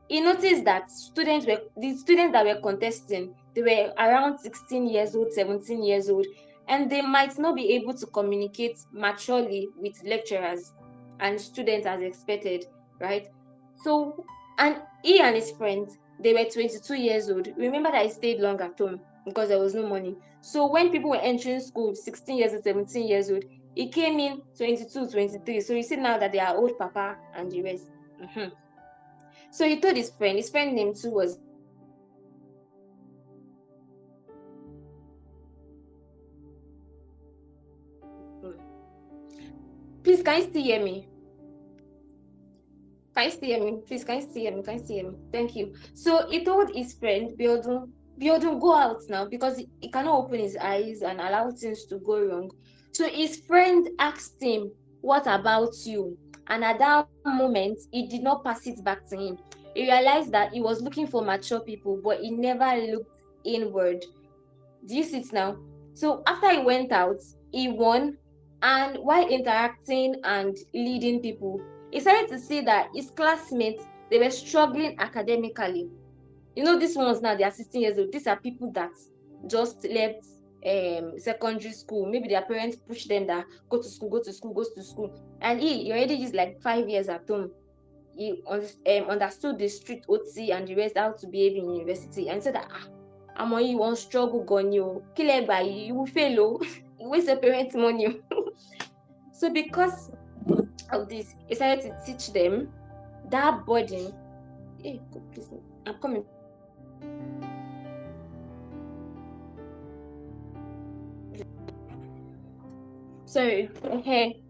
he noticed that the students that were contesting, they were around 16 years old, 17 years old, and they might not be able to communicate maturely with lecturers and students as expected, right? So, and he and his friends, they were 22 years old. Remember that I stayed long at home because there was no money. So when people were entering school, 16 years old, 17 years old, he came in 22, 23. So you see now that they are old papa and the rest. So he told his friend name too was please, can you still hear me? Can you still hear me? Please, can you still hear me? Can you still hear me? Thank you. So he told his friend Biodun, go out now because he cannot open his eyes and allow things to go wrong. So his friend asked him, "What about you?" And at that moment, he did not pass it back to him. He realized that he was looking for mature people, but he never looked inward. Do you see it now? So after he went out, he won, and while interacting and leading people, he started to see that his classmates, they were struggling academically. These ones now, they are 16 years old. These are people that just left secondary school. Maybe their parents push them that go to school, go to school, goes to school, and he already used like 5 years at home. He understood the street OT and the rest, how to behave in university, and said that I'm on you won't struggle gun you, kill by you will fail, you waste your parents' money. So because of this, he started to teach them that burden. Hey, please, I'm coming. Sorry. Okay.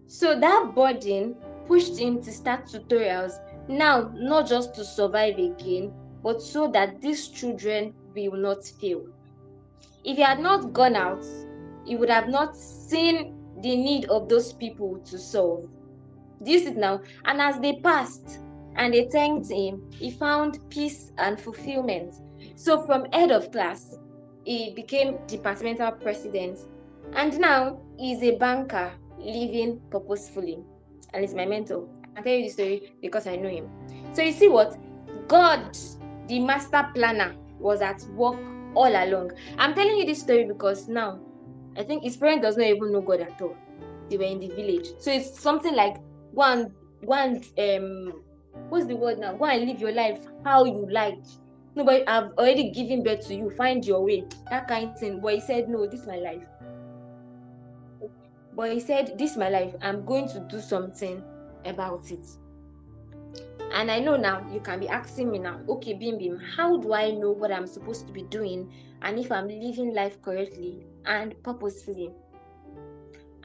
So that burden pushed him to start tutorials. Now, not just to survive again, but so that these children will not fail. If he had not gone out, he would have not seen the need of those people to solve. Do you see it now? And as they passed and they thanked him, he found peace and fulfillment. So from head of class, he became departmental president. And now he's a banker living purposefully. And he's my mentor. I'll tell you the story because I know him. So you see what? God, the master planner, was at work all along. I'm telling you this story because now I think his parents does not even know God at all. They were in the village. So it's something like go and what's the word now? Go and live your life how you like. No, but I've already given birth to you. Find your way. That kind of thing. But he said, no, this is my life. But he said, this is my life. I'm going to do something about it. And I know now you can be asking me now, okay, Bim Bim, how do I know what I'm supposed to be doing and if I'm living life correctly and purposefully?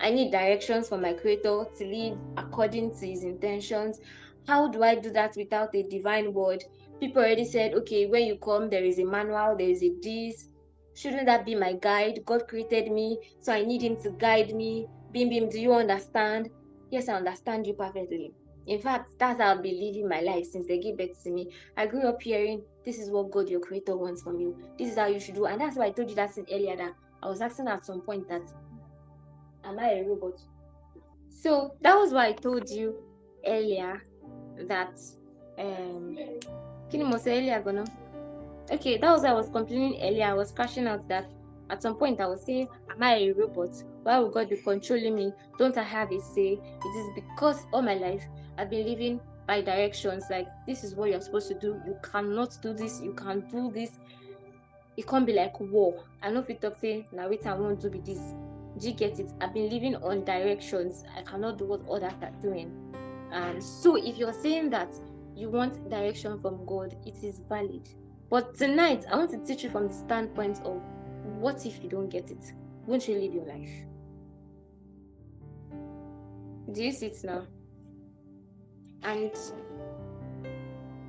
I need directions from my creator to live according to his intentions. How do I do that without a divine word? People already said, okay, when you come, there is a manual, there is a this. Shouldn't that be my guide? God created me, so I need him to guide me. Bim Bim, do you understand? Yes, I understand you perfectly. In fact, that's how I've been living my life since they gave birth to me. I grew up hearing, this is what God, your creator, wants from you. This is how you should do. And that's why I told you that thing earlier that I was asking at some point that, am I a robot? So that was why I told you earlier that Kini mo say earlier gonna. Okay, that was why I was complaining earlier. I was crashing out that at some point I was saying, am I a robot? Why would God be controlling me? Don't I have a say? It is because all my life I've been living by directions, like this is what you're supposed to do. You cannot do this, you can't do this. It can't be like war. I know if you talk say now wait, I won't do with this. Do you get it? I've been living on directions. I cannot do what others are doing. And so if you're saying that you want direction from God, it is valid. But tonight, I want to teach you from the standpoint of what if you don't get it? Won't you live your life? Do you see it now? And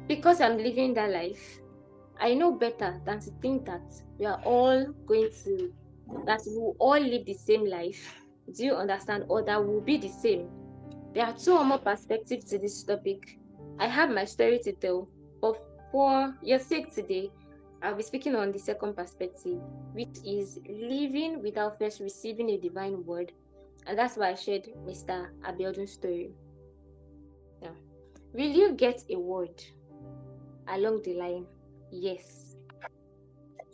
because I'm living that life, I know better than to think that we are all going to, that we will all live the same life. Do you understand? Or that will be the same. There are two or more perspectives to this topic. I have my story to tell, but for your sake today, I'll be speaking on the second perspective, which is living without first receiving a divine word. And that's why I shared Mr. Abiodun's story. Now, will you get a word along the line? Yes.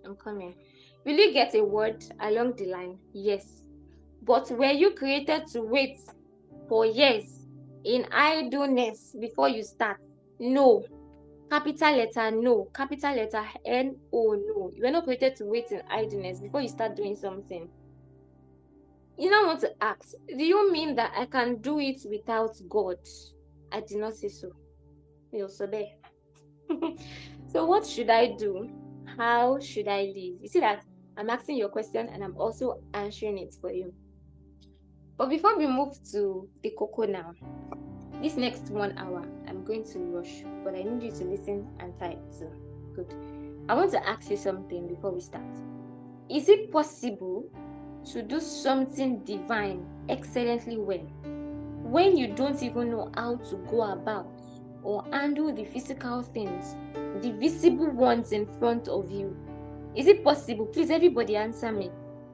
I'm coming. Will you get a word along the line? Yes. But were you created to wait for years in idleness before you start? No. Capital letter no. Capital letter No. No. You were not created to wait in idleness before you start doing something. You now want to ask, do you mean that I can do it without God? I did not say so. You're so there. So what should I do? How should I live? You see that I'm asking your question and I'm also answering it for you. But before we move to the cocoa now, this next 1 hour, I'm going to rush, but I need you to listen and type too. Good. I want to ask you something before we start. Is it possible to do something divine excellently well when you don't even know how to go about or handle the physical things, the visible ones in front of you? Is it possible? Please, everybody answer me.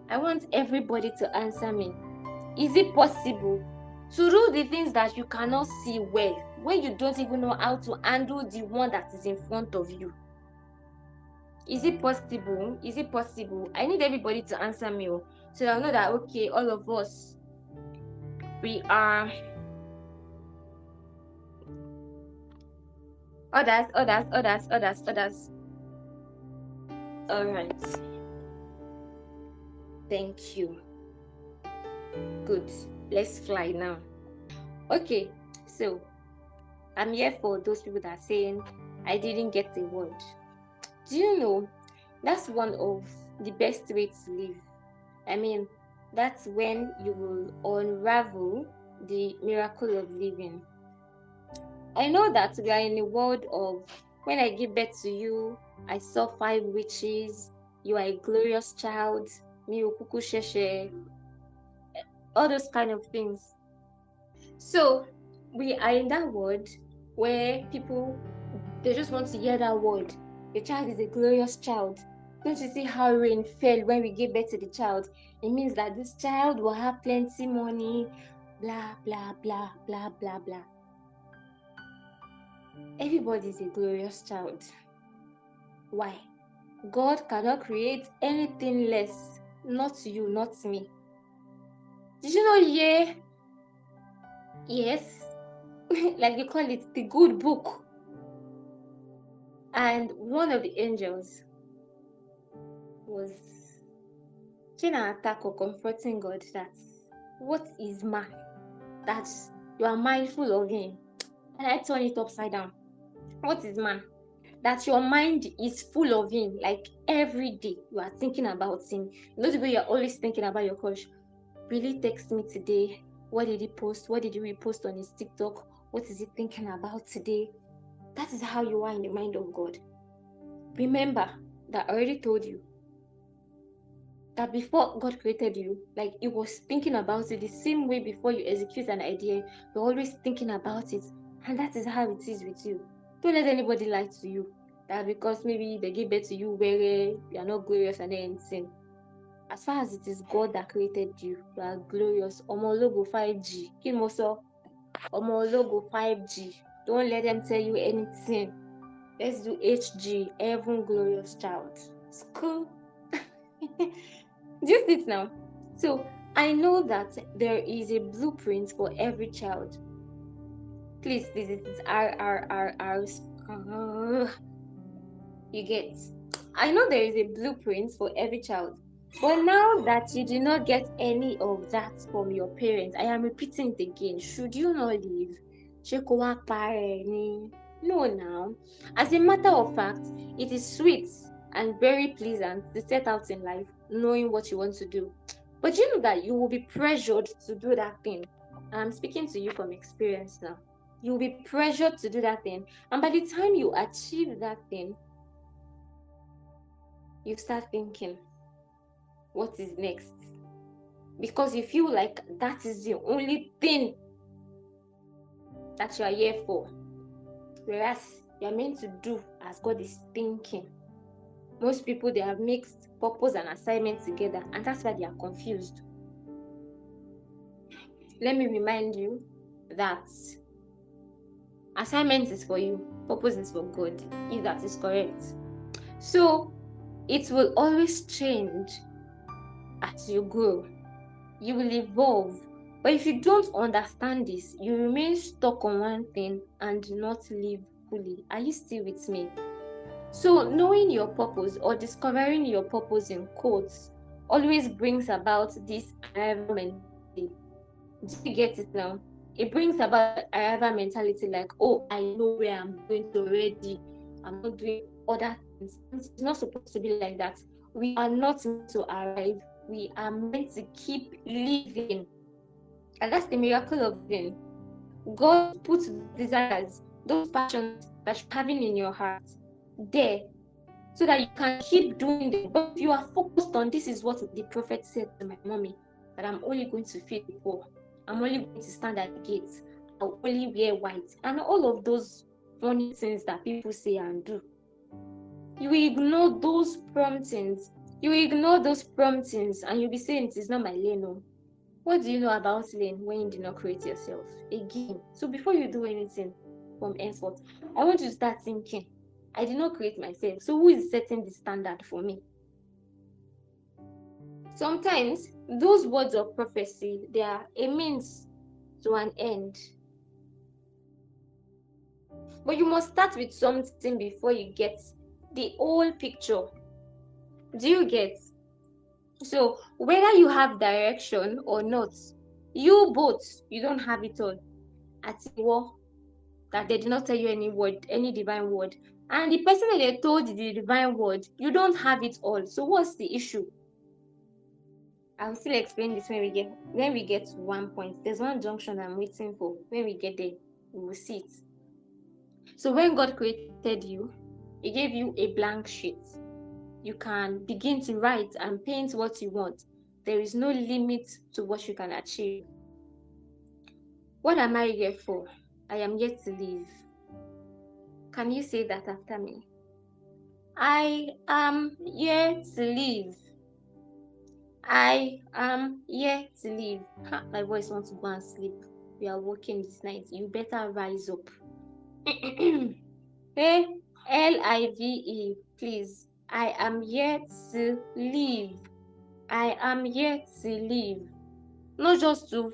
I want everybody to answer me. Is it possible to do the things that you cannot see well when you don't even know how to handle the one that is in front of you? Is it possible? Is it possible? I need everybody to answer me, so that I know that okay, all of us, we are others. All right. Thank you. Good. Let's fly now. Okay. So I'm here for those people that are saying I didn't get the word. Do you know that's one of the best ways to live? I mean, that's when you will unravel the miracle of living. I know that we are in a world of when I give birth to you, I saw 5 witches, you are a glorious child, mi o kuku sheshe, all those kind of things. So we are in that world where people, they just want to hear that word. The child is a glorious child. Don't you see how rain fell when we gave birth to the child? It means that this child will have plenty money, blah blah blah blah blah blah. Everybody is a glorious child. Why? God cannot create anything less. Not you, not me. Did you know? Yeah, yes, like you call it, the good book. And one of the angels was China attack or comforting God that what is man that you are mindful of him? And I turn it upside down. What is man? That your mind is full of him, like every day you are thinking about him. You know the way you're always thinking about your crush. Will he text me today? What did he post? What did he repost on his TikTok? What is he thinking about today? That is how you are in the mind of God. Remember that I already told you that before God created you, like He was thinking about it the same way before you execute an idea, you're always thinking about it. And that is how it is with you. Don't let anybody lie to you that because maybe they give birth to you where you are not glorious and anything. As far as it is God that created you, you are glorious. Omologo 5G. Kimoso, Omologo 5G. Don't let them tell you anything. Let's do HG, Heaven Glorious Child. School. Do you see it now? So I know that there is a blueprint for every child. Please, this is R. You get. I know there is a blueprint for every child. But now that you do not get any of that from your parents, I am repeating it again. Should you not leave? No, now. As a matter of fact, it is sweet and very pleasant to set out in life knowing what you want to do. But you know that you will be pressured to do that thing. And I'm speaking to you from experience now. You will be pressured to do that thing. And by the time you achieve that thing, you start thinking, what is next? Because you feel like that is the only thing that you are here for. Whereas you are meant to do as God is thinking. Most people, they have mixed purpose and assignment together, and that's why they are confused. Let me remind you that assignment is for you, purpose is for God, if that is correct. So it will always change as you grow. You will evolve. But if you don't understand this, you remain stuck on one thing and do not live fully. Are you still with me? So knowing your purpose or discovering your purpose in quotes always brings about this arrival mentality. Do you get it now? It brings about that arrival mentality like, oh, I know where I'm going to already. I'm not doing other things. It's not supposed to be like that. We are not meant to arrive. We are meant to keep living. And that's the miracle of living. God puts those desires, those passions that you're having in your heart there so that you can keep doing them. But if you are focused on this is what the prophet said to my mommy, that I'm only going to feed the poor. I'm only going to stand at the gates. I'll only wear white. And all of those funny things that people say and do. You will ignore those promptings. You will ignore those promptings and you'll be saying it is not my lane. No. What do you know about lane when you did not create yourself? Again. So before you do anything from henceforth, I want you to start thinking. I did not create myself. So who is setting the standard for me? Sometimes those words of prophecy, they are a means to an end. But you must start with something before you get the whole picture. Do you get? So whether you have direction or not, you don't have it all. At war, that they did not tell you any word, any divine word. And the person that they told the divine word, you don't have it all. So what's the issue? I'll still explain this when we get to one point. There's one junction I'm waiting for. When we get there, we will see it. So when God created you, He gave you a blank sheet. You can begin to write and paint what you want. There is no limit to what you can achieve. What am I here for? I am yet to live. Can you say that after me? I am here to live. I am here to live. Ha, my voice wants to go and sleep. We are working this night. You better rise up. Hey, Live, please. I am here to live. I am here to live. Not just to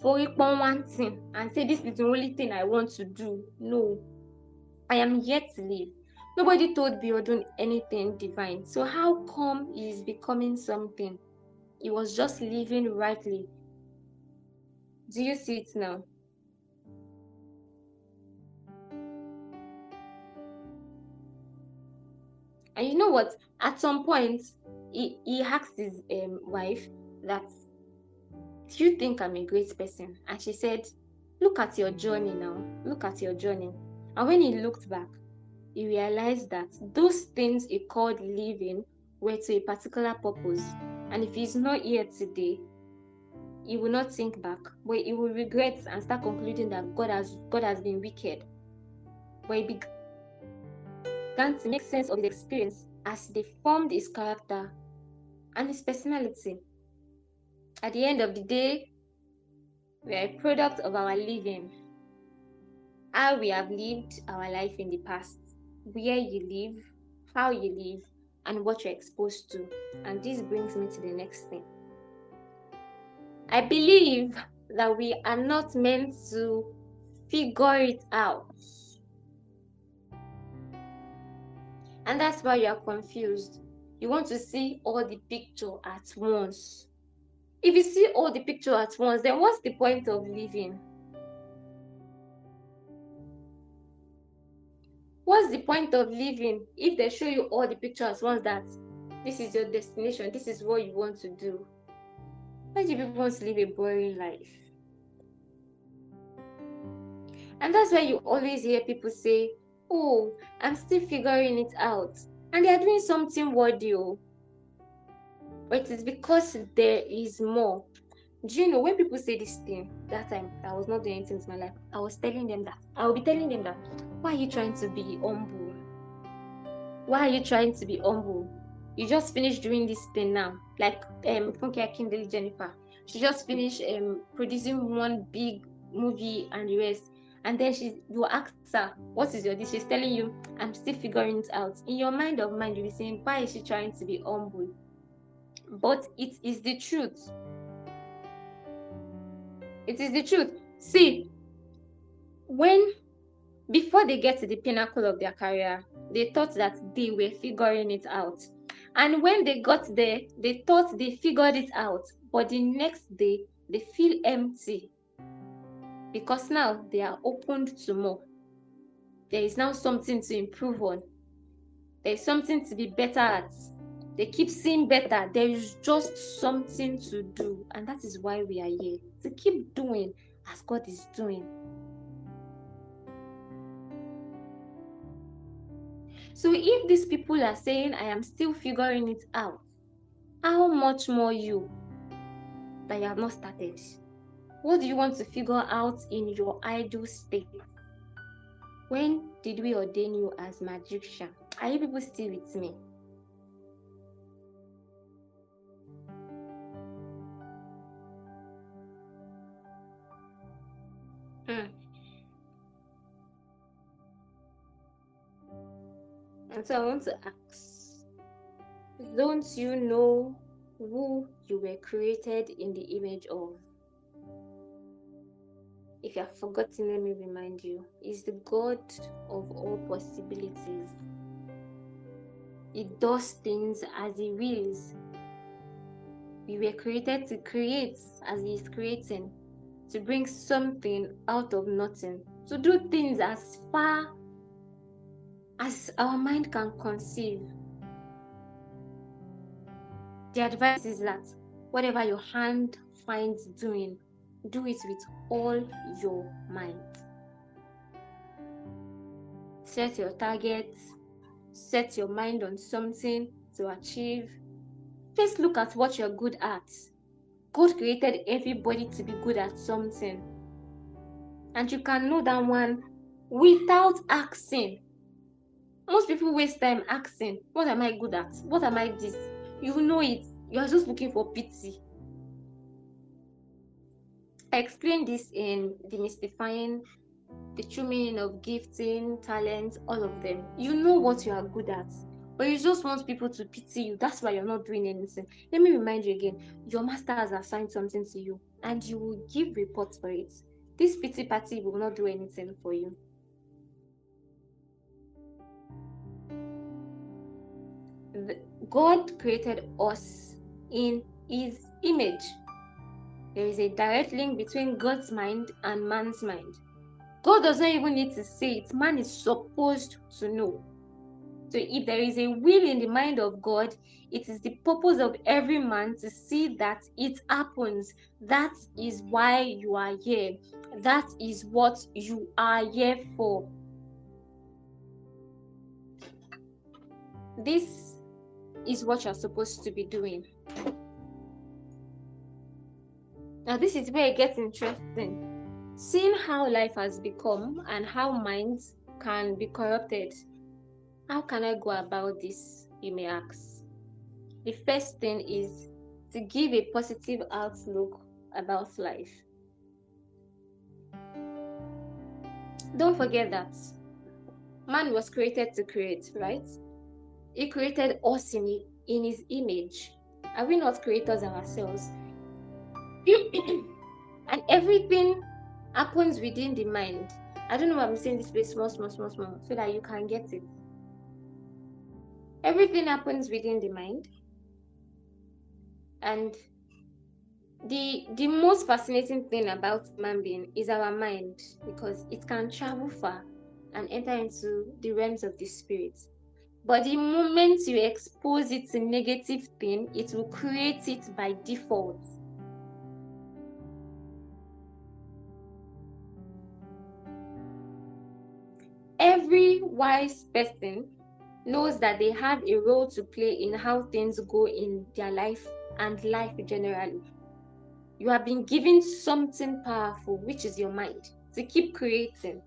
for upon one thing and say this is the only thing I want to do. No, I am here to live. Nobody told Biodun anything divine. So how come he is becoming something? He was just living rightly. Do you see it now? And you know what? At some point, he asked his wife that, do you think I'm a great person? And she said, look at your journey now. Look at your journey. And when he looked back, he realized that those things he called living were to a particular purpose. And if he's not here today, he will not think back, but he will regret and start concluding that God has been wicked. But he began to make sense of his experience as they formed his character and his personality. At the end of the day, we are a product of our living, how we have lived our life in the past, where you live, how you live, and what you're exposed to. And this brings me to the next thing. I believe that we are not meant to figure it out. And that's why you are confused. You want to see all the picture at once. If you see all the picture at once, then what's the point of living? What's the point of living if they show you all the pictures once that this is your destination, this is what you want to do? Why do people want to live a boring life? And that's why you always hear people say, oh, I'm still figuring it out. And they are doing something worthy, oh. But it is because there is more. Do you know when people say this thing, that time I was not doing anything with my life, I will be telling them that, why are you trying to be humble? Why are you trying to be humble? You just finished doing this thing now. Like Funke Akindele Jennifer. She just finished producing one big movie and the rest. And then you ask her, what is your this? She's telling you, I'm still figuring it out. In your mind of mind, you'll be saying, why is she trying to be humble? But it is the truth. It is the truth. See, when before they get to the pinnacle of their career, they thought that they were figuring it out. And when they got there, they thought they figured it out. But the next day, they feel empty because now they are opened to more. There is now something to improve on. There is something to be better at. They keep seeing better. There is just something to do. And that is why we are here, to keep doing as God is doing. So if these people are saying, I am still figuring it out, how much more you that you have not started? What do you want to figure out in your idle state? When did we ordain you as magician? Are you people still with me? Hmm. And so I want to ask, don't you know who you were created in the image of? If you have forgotten, let me remind you, He's the God of all possibilities. He does things as He wills. We were created to create as He is creating, to bring something out of nothing, to do things as far as our mind can conceive. The advice is that whatever your hand finds doing, do it with all your might. Set your targets, set your mind on something to achieve. First, look at what you're good at. God created everybody to be good at something. And you can know that one without asking. Most people waste time asking, what am I good at? What am I this? You know it. You are just looking for pity. I explained this in Demystifying the True Meaning of Gifting, Talent, all of them. You know what you are good at, but you just want people to pity you. That's why you're not doing anything. Let me remind you again, your master has assigned something to you and you will give reports for it. This pity party will not do anything for you. God created us in His image. There is a direct link between God's mind and man's mind. God doesn't even need to say it. Man is supposed to know. So if there is a will in the mind of God, it is the purpose of every man to see that it happens. That is why you are here. That is what you are here for. This is what you're supposed to be doing. Now, this is where it gets interesting. Seeing how life has become and how minds can be corrupted. How can I go about this, you may ask? The first thing is to give a positive outlook about life. Don't forget that man was created to create, right? He created us in His image. Are we not creators ourselves? And everything happens within the mind. I don't know why I'm saying this way small, so that you can get it. Everything happens within the mind. And the most fascinating thing about human being is our mind, because it can travel far and enter into the realms of the spirit. But the moment you expose it to negative thing, it will create it by default. Every wise person knows that they have a role to play in how things go in their life and life generally. You have been given something powerful, which is your mind, to keep creating.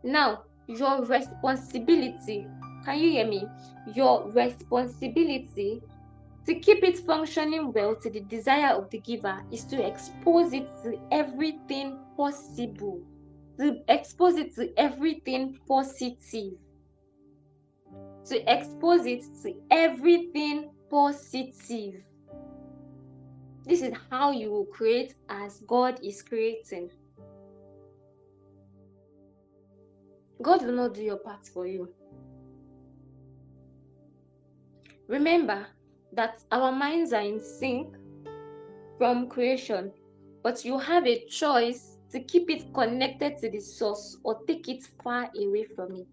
Now, your responsibility, can you hear me? Your responsibility to keep it functioning well to the desire of the giver is to expose it to everything possible, to expose it to everything positive, to expose it to everything positive. This is how you will create as God is creating. God will not do your part for you. Remember that our minds are in sync from creation, but you have a choice to keep it connected to the source or take it far away from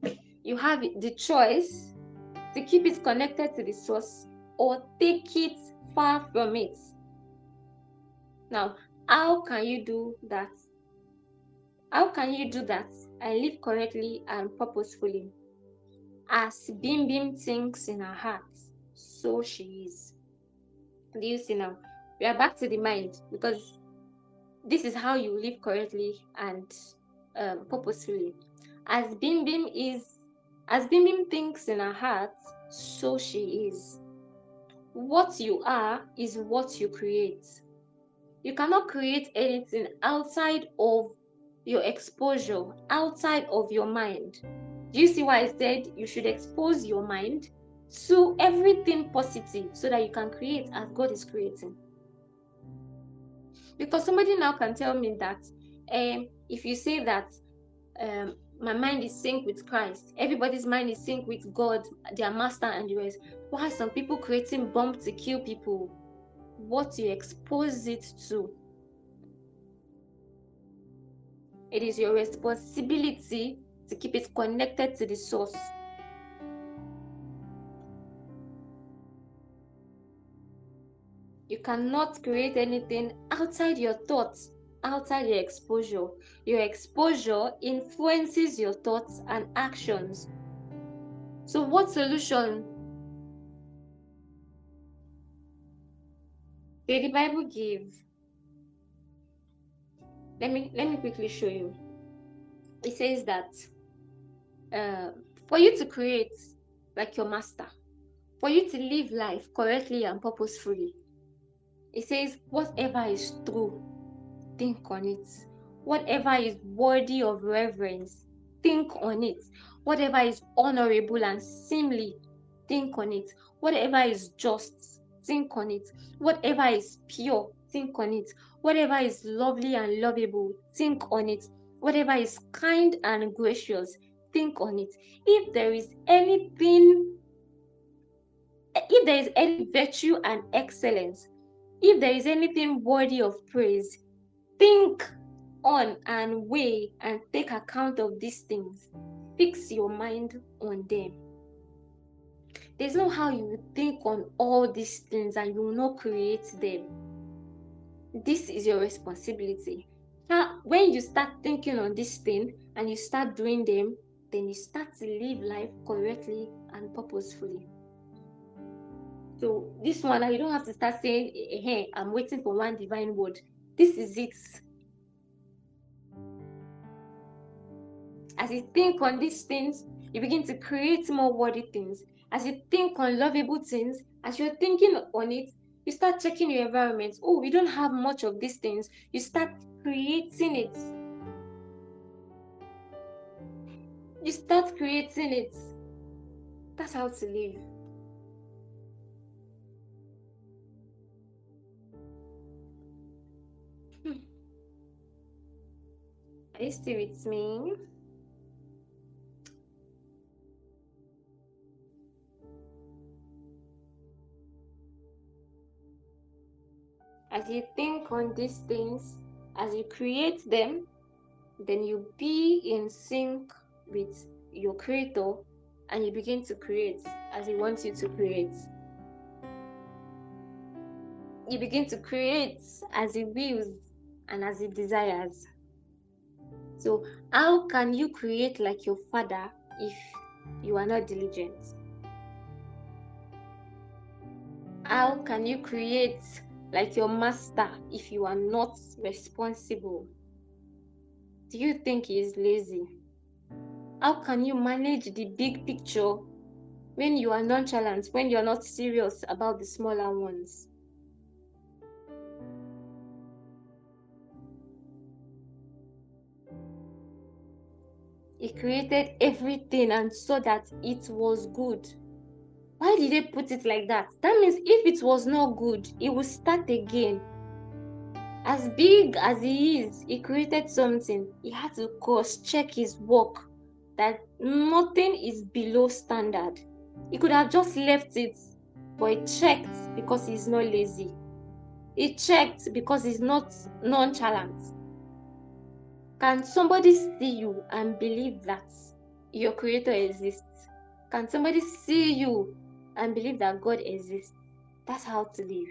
it. You have the choice to keep it connected to the source or take it far from it. Now, how can you do that? How can you do that and live correctly and purposefully? As Bim Bim thinks in her heart, so she is. Do you see now? We are back to the mind, because this is how you live correctly and purposefully. As Bim Bim thinks in her heart, so she is. What you are is what you create. You cannot create anything outside of your exposure, outside of your mind. Do you see why I said you should expose your mind to everything positive so that you can create as God is creating? Because somebody now can tell me that if you say that my mind is synced with Christ, everybody's mind is synced with God, their master and the rest, why are some people creating bomb to kill people? What you expose it to. It is your responsibility to keep it connected to the source. You cannot create anything outside your thoughts, outside your exposure. Your exposure influences your thoughts and actions. So what solution did the Bible give? Let me quickly show you. It says that for you to create like your master, for you to live life correctly and purposefully, it says whatever is true, think on it. Whatever is worthy of reverence, think on it. Whatever is honorable and seemly, think on it. Whatever is just, think on it. Whatever is pure, think on it. Whatever is lovely and lovable, think on it. Whatever is kind and gracious, think on it. If there is anything, if there is any virtue and excellence, if there is anything worthy of praise, think on and weigh and take account of these things. Fix your mind on them. There's no how you will think on all these things and you will not create them. This is your responsibility. Now, when you start thinking on this thing and you start doing them, then you start to live life correctly and purposefully. So this one, you don't have to start saying, hey, I'm waiting for one divine word. This is it. As you think on these things, you begin to create more worthy things. As you think on lovable things, as you're thinking on it, you start checking your environment. Oh, we don't have much of these things. You start creating it. You start creating it. That's how to live. Are you still with me? As you think on these things, as you create them, then you be in sync with your creator and you begin to create as he wants you to create. You begin to create as he wills and as he desires. So how can you create like your father if you are not diligent? How can you create like your master if you are not responsible? Do you think he is lazy? How can you manage the big picture when you are nonchalant, when you are not serious about the smaller ones? He created everything and saw that it was good. Why did they put it like that? That means if it was not good, it will start again. As big as he is, he created something. He had to cross-check his work that nothing is below standard. He could have just left it, but he checked because he's not lazy. He checked because he's not nonchalant. Can somebody see you and believe that your creator exists? Can somebody see you and believe that God exists? That's how to live.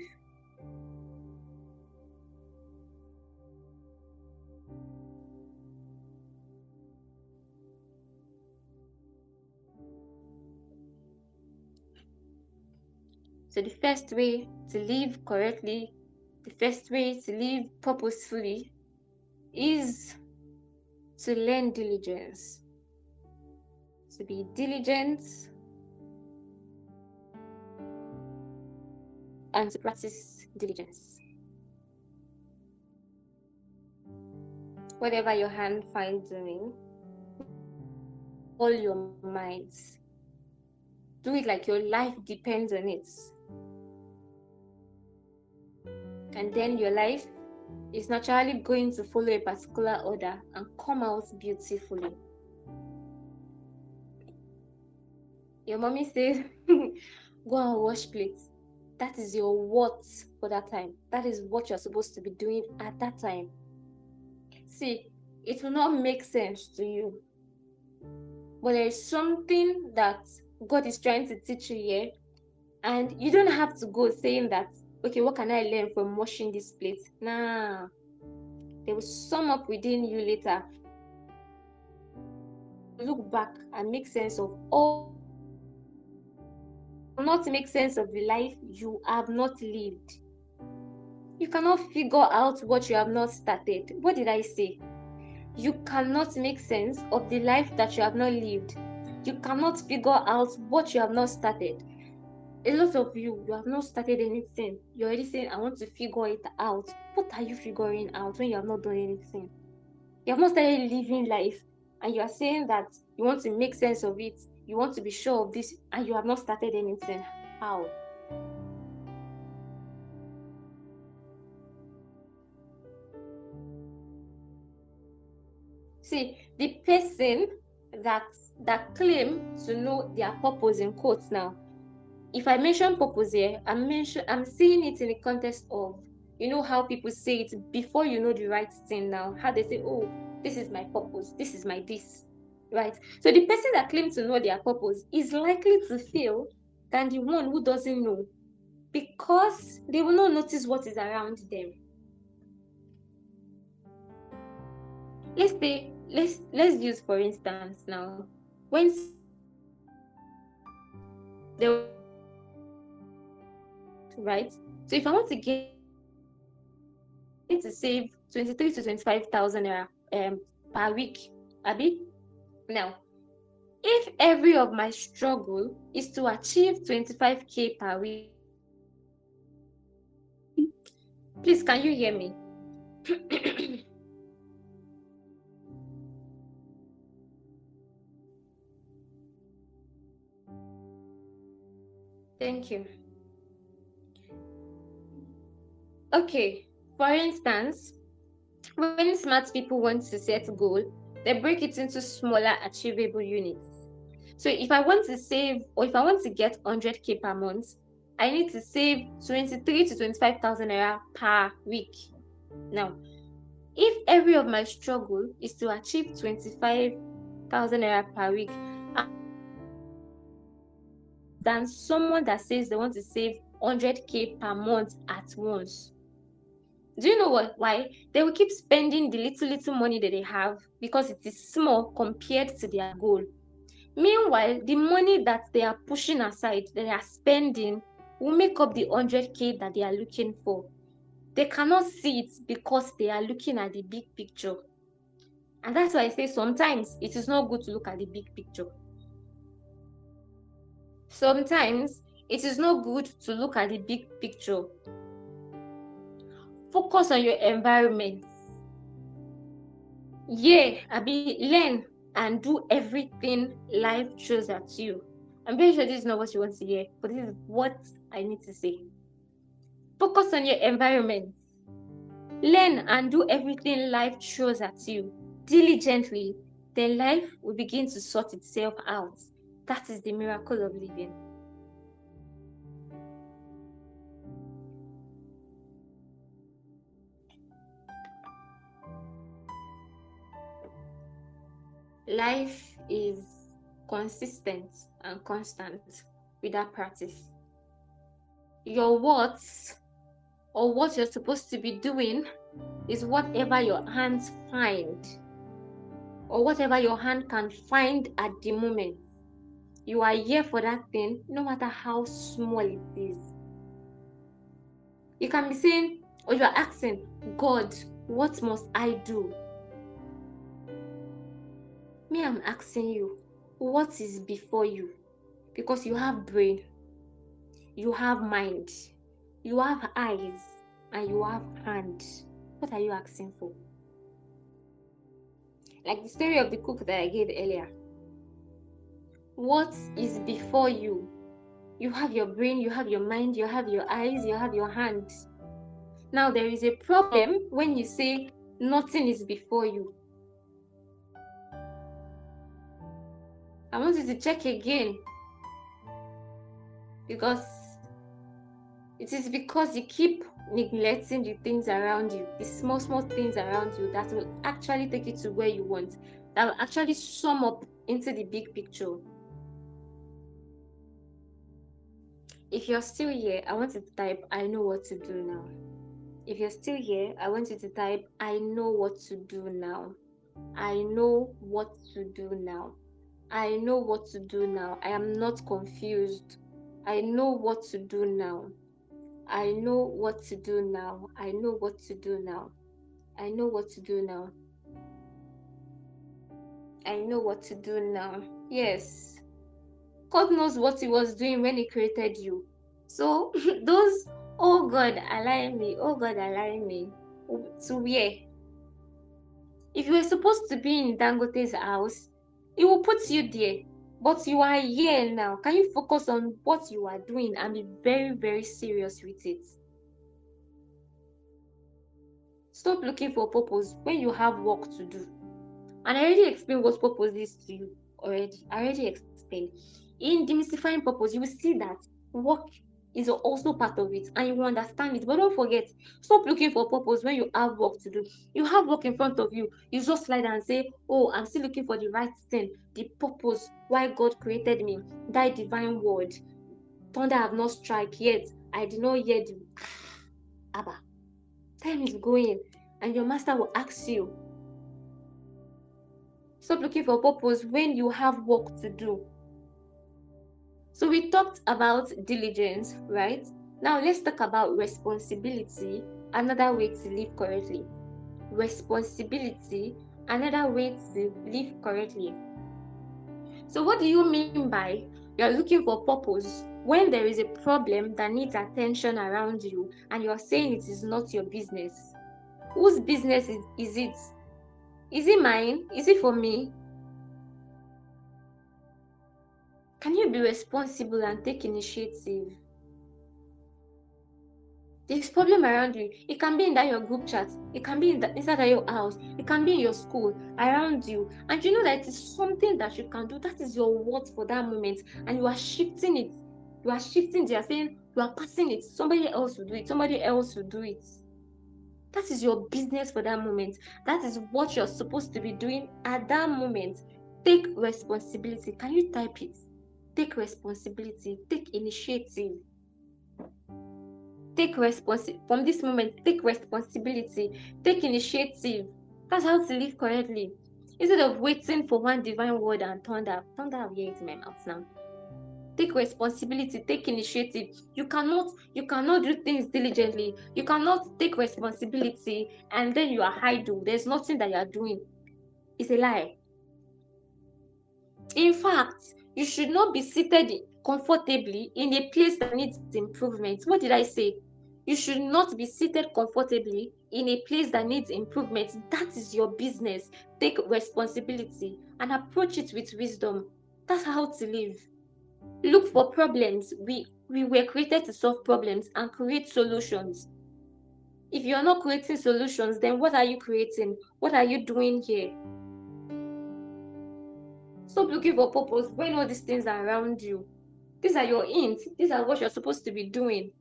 So the first way to live correctly, the first way to live purposefully is to learn diligence. To be diligent and to practice diligence. Whatever your hand finds doing, all your might. Do it like your life depends on it. And then your life is naturally going to follow a particular order and come out beautifully. Your mommy says, go and wash plates. That is your what for that time. That is what you're supposed to be doing at that time. See, it will not make sense to you, but there is something that God is trying to teach you here, and you don't have to go saying that, okay, what can I learn from washing this plate? Nah, they will sum up within you later. Look back and make sense of all, not make sense of the life you have not lived. You cannot figure out what you have not started. What did I say? You cannot make sense of the life that you have not lived. You cannot figure out what you have not started. A lot of you have not started anything. You're already saying, I want to figure it out. What are you figuring out when you have not done anything? You have not started living life, and you are saying that you want to make sense of it. You want to be sure of this, and you have not started anything. How? See, the person that claim to know their purpose in quotes now. If I mention purpose here, I'm seeing it in the context of, you know how people say it before you know the right thing now. How they say, oh, this is my purpose, this is my this. Right? So the person that claims to know their purpose is likely to fail than the one who doesn't know, because they will not notice what is around them. Let's use for instance now, when they, right? So if I want to get, I need to save 23 to 25,000 naira per week. Abi? Now, if every of my struggle is to achieve 25K per week, please, can you hear me? Thank you. Okay, for instance, when smart people want to set a goal, they break it into smaller achievable units. So if I want to save, or if I want to get 100K per month, I need to save 23 to 25,000 naira per week. Now, if every of my struggle is to achieve 25,000 naira per week, than someone that says they want to save 100K per month at once. Do you know what? Why? They will keep spending the little money that they have because it is small compared to their goal. Meanwhile, the money that they are pushing aside, that they are spending, will make up the 100K that they are looking for. They cannot see it because they are looking at the big picture. And that's why I say sometimes it is not good to look at the big picture. Sometimes it is not good to look at the big picture. Focus on your environment. Yeah, Abi, learn and do everything life throws at you. I'm very sure this is not what you want to hear, but this is what I need to say. Focus on your environment. Learn and do everything life throws at you diligently. Then life will begin to sort itself out. That is the miracle of living. Life is consistent and constant without practice. Your words, or what you're supposed to be doing, is whatever your hands find, or whatever your hand can find at the moment. You are here for that thing, no matter how small it is. You can be saying, or you are asking, God, what must I do? Me, I'm asking you, what is before you? Because you have brain, you have mind, you have eyes, and you have hands. What are you asking for? Like the story of the cook that I gave earlier. what is before you. You have your brain, you have your mind, you have your eyes, you have your hands. Now, there is a problem when you say nothing is before you. I want you to check again, because it is because you keep neglecting the things around you, the small, small things around you that will actually take you to where you want, that will actually sum up into the big picture. If you're still here, I want you to type, I know what to do now. If you're still here, I want you to type, I know what to do now. I know what to do now. I know what to do now. I am not confused. I know what to do now. I know what to do now. I know what to do now. I know what to do now. I know what to do now. Yes. God knows what He was doing when He created you. So, those, oh God, align me. Oh God, align me. To where? If you were supposed to be in Dangote's house, He will put you there. But you are here now. Can you focus on what you are doing and be very, very serious with it? Stop looking for purpose when you have work to do. And I already explained what purpose is to you already. I already explained. In demystifying purpose, you will see that work is also part of it and you will understand it. But don't forget, stop looking for purpose when you have work to do. You have work in front of you. You just slide and say, oh, I'm still looking for the right thing, the purpose, why God created me, thy divine word. Thunder have not struck yet. I did not hear the Abba. Time is going, and your master will ask you. Stop looking for purpose when you have work to do. So we talked about diligence, right? Now let's talk about responsibility, another way to live correctly. Responsibility, another way to live correctly. So what do you mean by you're looking for purpose when there is a problem that needs attention around you and you're saying it is not your business? Whose business is it? Is it mine? Is it for me? Can you be responsible and take initiative? There's problem around you. It can be in that your group chat. It can be inside of your house. It can be in your school, around you. And you know that it is something that you can do. That is your word for that moment. And you are shifting it. You are shifting. You are saying you are passing it. Somebody else will do it. Somebody else will do it. That is your business for that moment. That is what you're supposed to be doing at that moment. Take responsibility. Can you type it? Take responsibility. Take initiative. Take responsibility from this moment. Take responsibility. Take initiative. That's how to live correctly. Instead of waiting for one divine word and thunder will hear it in my mouth now. Take responsibility. Take initiative. You cannot do things diligently. You cannot take responsibility and then you are idle. There's nothing that you are doing. It's a lie. In fact, you should not be seated comfortably in a place that needs improvement. What did I say? You should not be seated comfortably in a place that needs improvement. That is your business. Take responsibility and approach it with wisdom. That's how to live. Look for problems. We were created to solve problems and create solutions. If you're not creating solutions, then what are you creating? What are you doing here? Stop looking for purpose when all these things are around you. These are your hints. These are what you're supposed to be doing.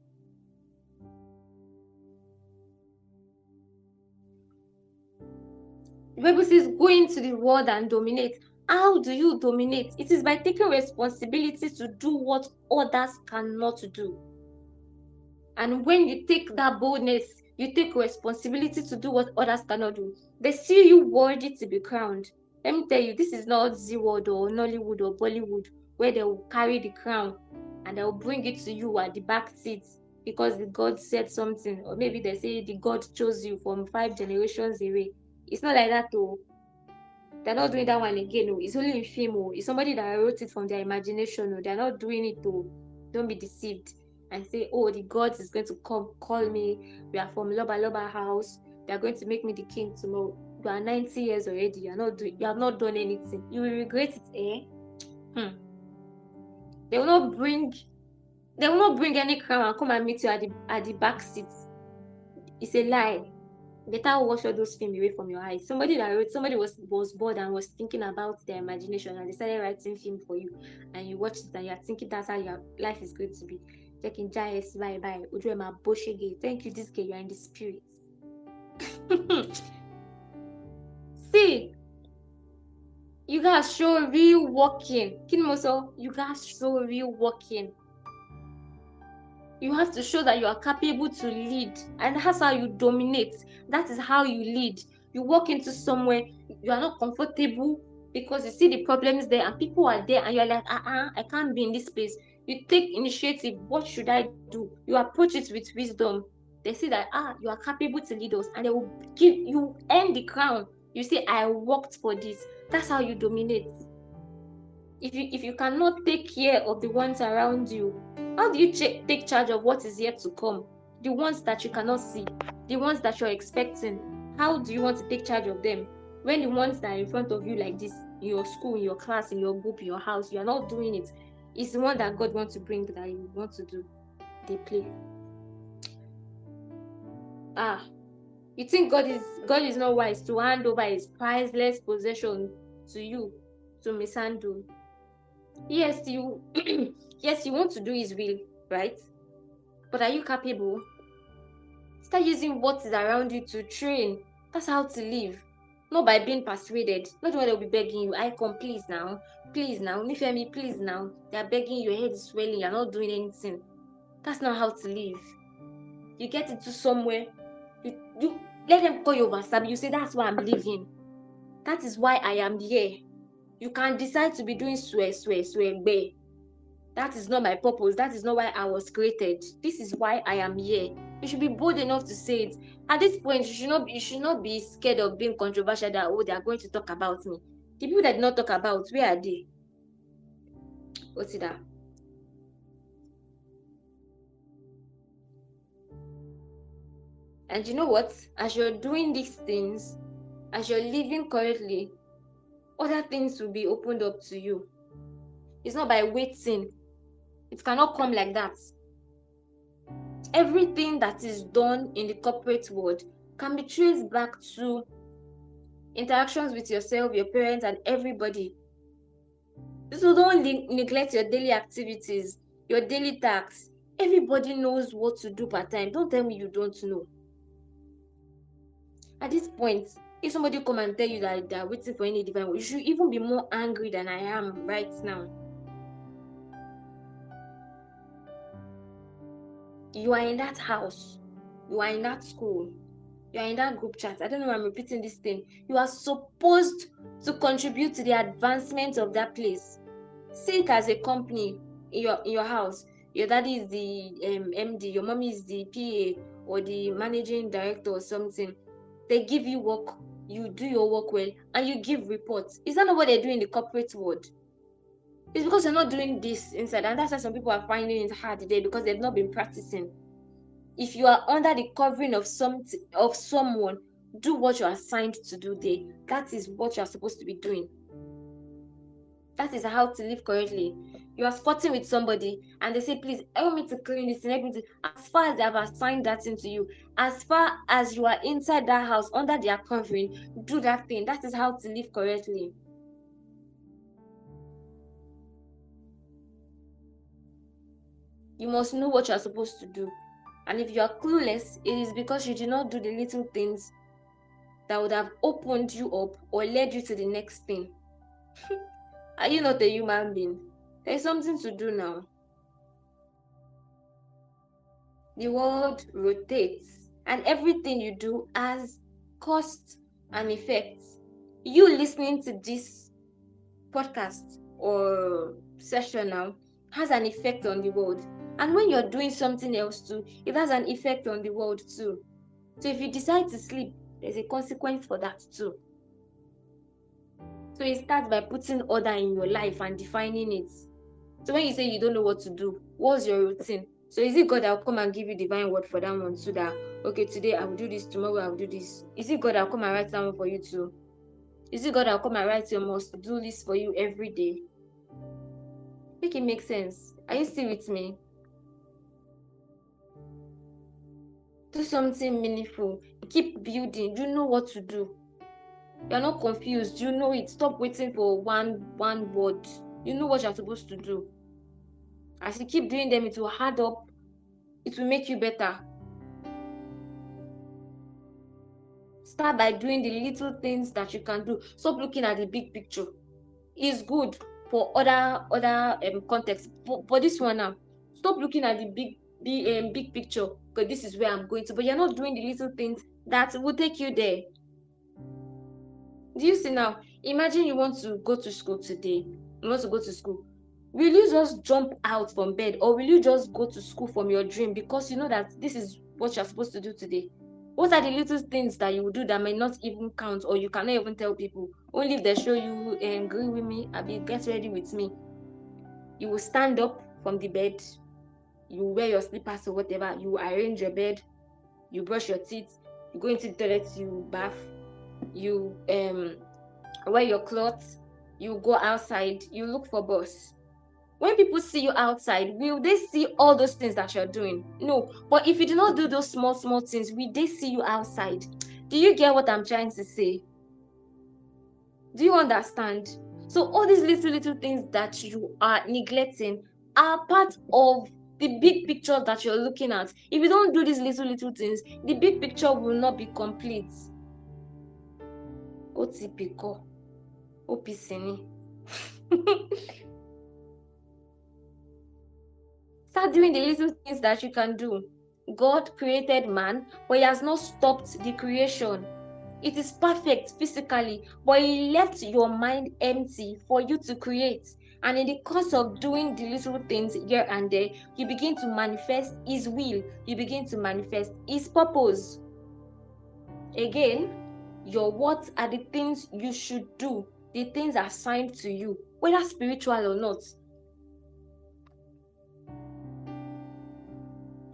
The Bible says, go into the world and dominate. How do you dominate? It is by taking responsibility to do what others cannot do. And when you take that boldness, you take responsibility to do what others cannot do, they see you worthy to be crowned. Let me tell you, this is not Z-World or Nollywood or Bollywood where they will carry the crown and they will bring it to you at the back seat because the God said something, or maybe they say the God chose you from 5 generations away. It's not like that though. They're not doing that one again. Oh. It's only in film. Oh. It's somebody that wrote it from their imagination. Oh. They're not doing it though. Don't be deceived and say, oh, the God is going to come call me. We are from Loba Loba house. They are going to make me the king tomorrow. You are 90 years already. You have not done anything. You will regret it, eh? They will not bring any crown and come and meet you at the back seat. It's a lie. Better wash all those films away from your eyes. Somebody was bored and was thinking about their imagination, and they started writing film for you, and you watch it and you're thinking that's how your life is going to be. Checking Jais, bye bye, Udrema Boshege. Thank you, this girl, you're in the spirit. See, you guys show real working. Kinmoso, you guys show real working. You have to show that you are capable to lead, and that's how you dominate. That is how you lead. You walk into somewhere, you are not comfortable because you see the problems there and people are there, and you're like, I can't be in this place. You take initiative. What should I do? You approach it with wisdom. They see that you are capable to lead us, and they will give you earn the crown. You say, I worked for this. That's how you dominate. If you cannot take care of the ones around you, how do you take charge of what is yet to come? The ones that you cannot see, the ones that you're expecting, how do you want to take charge of them when the ones that are in front of you, like this, in your school, in your class, in your group, in your house, you are not doing it? It's the one that God wants to bring that you want to do. They play. You think God is not wise to hand over his priceless possession to you to mishandle? Yes, you yes, you want to do his will, right? But are you capable? Start using what is around you to train. That's how to live. Not by being persuaded. Not when they'll be begging you, I come, please now, Nifemi, please now. They're begging you, your head is swelling, you're not doing anything. That's not how to live. You get into somewhere, you let them call you Wasabi, you say, that's why I'm living. That is why I am here. You can decide to be doing swear, bear. That is not my purpose. That is not why I was created. This is why I am here. You should be bold enough to say it. At this point, you should not be scared of being controversial that, they are going to talk about me. The people that did not talk about, where are they? What's it that? And you know what? As you're doing these things, as you're living correctly, other things will be opened up to you. It's not by waiting. It cannot come like that. Everything that is done in the corporate world can be traced back to interactions with yourself, your parents, and everybody. So don't neglect your daily activities, your daily tasks. Everybody knows what to do part time. Don't tell me you don't know. At this point, if somebody come and tell you that they're waiting for any divine word, you should even be more angry than I am right now. You are in that house. You are in that school. You are in that group chat. I don't know why I'm repeating this thing. You are supposed to contribute to the advancement of that place. See it as a company in your house. Your daddy is the MD, your mommy is the PA or the managing director or something. They give you work, you do your work well, and you give reports. Is that not what they do in the corporate world? It's because you're not doing this inside, and that's why some people are finding it hard today, because they've not been practicing. If you are under the covering of someone, do what you're assigned to do there. That is what you're supposed to be doing. That is how to live correctly. You are sporting with somebody and they say, please help me to clean this and everything. As far as they have assigned that into you, as far as you are inside that house under their covering, do that thing. That is how to live correctly. You must know what you are supposed to do. And if you are clueless, it is because you did not do the little things that would have opened you up or led you to the next thing. Are you not a human being? There is something to do now. The world rotates, and everything you do has cost and effects. You listening to this podcast or session now has an effect on the world. And when you're doing something else too, it has an effect on the world too. So if you decide to sleep, there's a consequence for that too. So it starts by putting order in your life and defining it. So when you say you don't know what to do, what's your routine? So is it God that will come and give you divine word for that one, so that, okay, today I will do this, tomorrow I will do this? Is it God that will come and write that one for you too? Is it God that will come and write your must-do list for you every day? Make it make sense. Are you still with me? Do something meaningful. Keep building. You know what to do. You're not confused. You know it. Stop waiting for one word. You know what you're supposed to do. As you keep doing them, it will add up. It will make you better. Start by doing the little things that you can do. Stop looking at the big picture. It's good for other context. For this one now, stop looking at the big picture, because this is where I'm going to. But you're not doing the little things that will take you there. Do you see now? Imagine you want to go to school today. You want to go to school. Will you just jump out from bed, or will you just go to school from your dream because you know that this is what you're supposed to do today? What are the little things that you will do that may not even count, or you cannot even tell people? Only if they show you, agree with me, Abi, get ready with me. You will stand up from the bed, you wear your slippers or whatever, you arrange your bed, you brush your teeth, you go into the toilet, you bath, you wear your clothes, you go outside, you look for bus. When people see you outside, will they see all those things that you're doing? No. But if you do not do those small things, will they see you outside? Do you get what I'm trying to say? Do you understand? So all these little things that you are neglecting are part of the big picture that you're looking at. If you don't do these little things, the big picture will not be complete. OTP OPCNI. Start doing the little things that you can do. God created man, but he has not stopped the creation. It is perfect physically, but he left your mind empty for you to create. And in the course of doing the little things here and there, you begin to manifest his will. You begin to manifest his purpose. Again, your what are the things you should do, the things assigned to you, whether spiritual or not.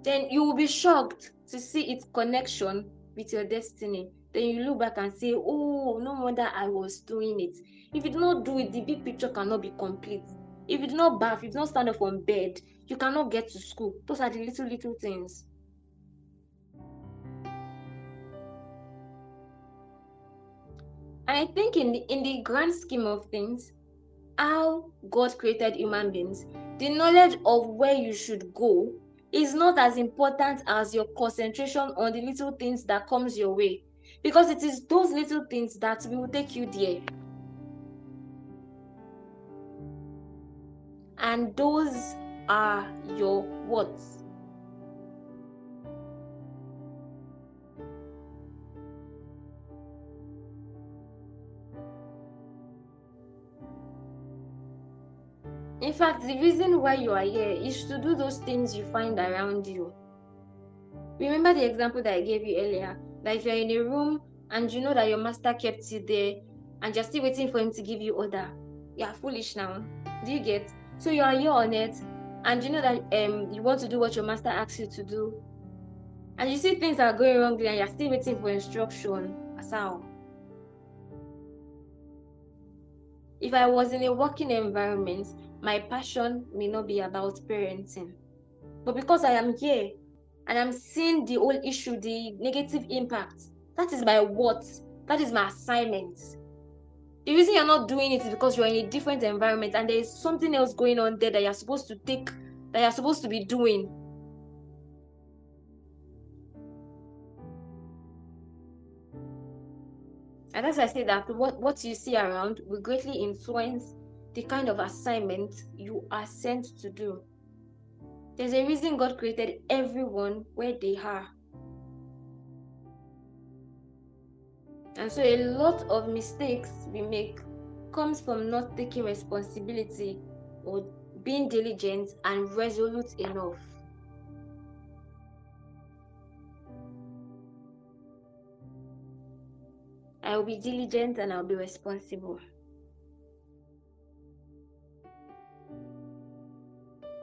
Then you will be shocked to see its connection with your destiny. Then you look back and say, oh, no wonder I was doing it. If you do not do it, the big picture cannot be complete. If you do not bath, if you do not stand up from bed, you cannot get to school. Those are the little things. And I think in the grand scheme of things, how God created human beings, the knowledge of where you should go is not as important as your concentration on the little things that comes your way, because it is those little things that will take you there. And those are your what? In fact, the reason why you are here is to do those things you find around you. Remember the example that I gave you earlier, that if you're in a room and you know that your master kept you there and you're still waiting for him to give you order, you're foolish now. Do you get? So you are here on it and you know that you want to do what your master asks you to do, and you see things are going wrongly and you're still waiting for instruction. That's how. If I was in a working environment, my passion may not be about parenting. But because I am here and I'm seeing the whole issue, the negative impact, that is my what? That is my assignment. The reason you're not doing it is because you're in a different environment and there is something else going on there that you're supposed to take, that you're supposed to be doing. And as I say that what you see around will greatly influence the kind of assignment you are sent to do. There's a reason God created everyone where they are. And so a lot of mistakes we make comes from not taking responsibility or being diligent and resolute enough. I will be diligent and I'll be responsible.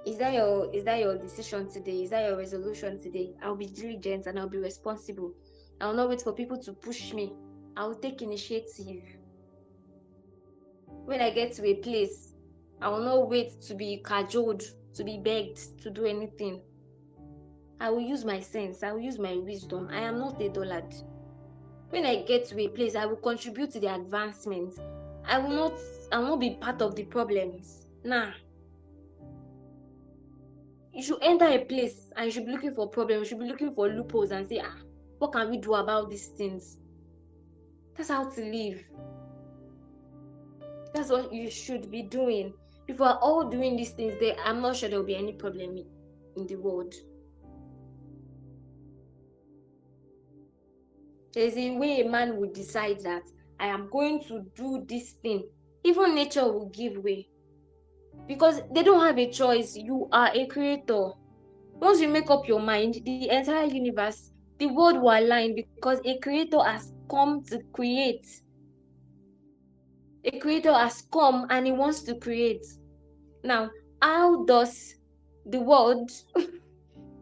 Is that your decision today? Is that your resolution today? I'll be diligent and I'll be responsible. I'll not wait for people to push me. I'll take initiative. When I get to a place I will not wait to be cajoled, to be begged to do anything. I will use my sense. I will use my wisdom. I am not a dullard. When I get to a place, I will contribute to the advancement. I will not be part of the problems. Nah. You should enter a place and you should be looking for problems. You should be looking for loopholes and say, what can we do about these things? That's how to live. That's what you should be doing. If we're all doing these things, I'm not sure there will be any problem in the world. There's a way a man would decide that I am going to do this thing. Even nature will give way. Because they don't have a choice. You are a creator. Once you make up your mind, the entire universe, the world will align because a creator has come to create. A creator has come and he wants to create. Now, how does the world,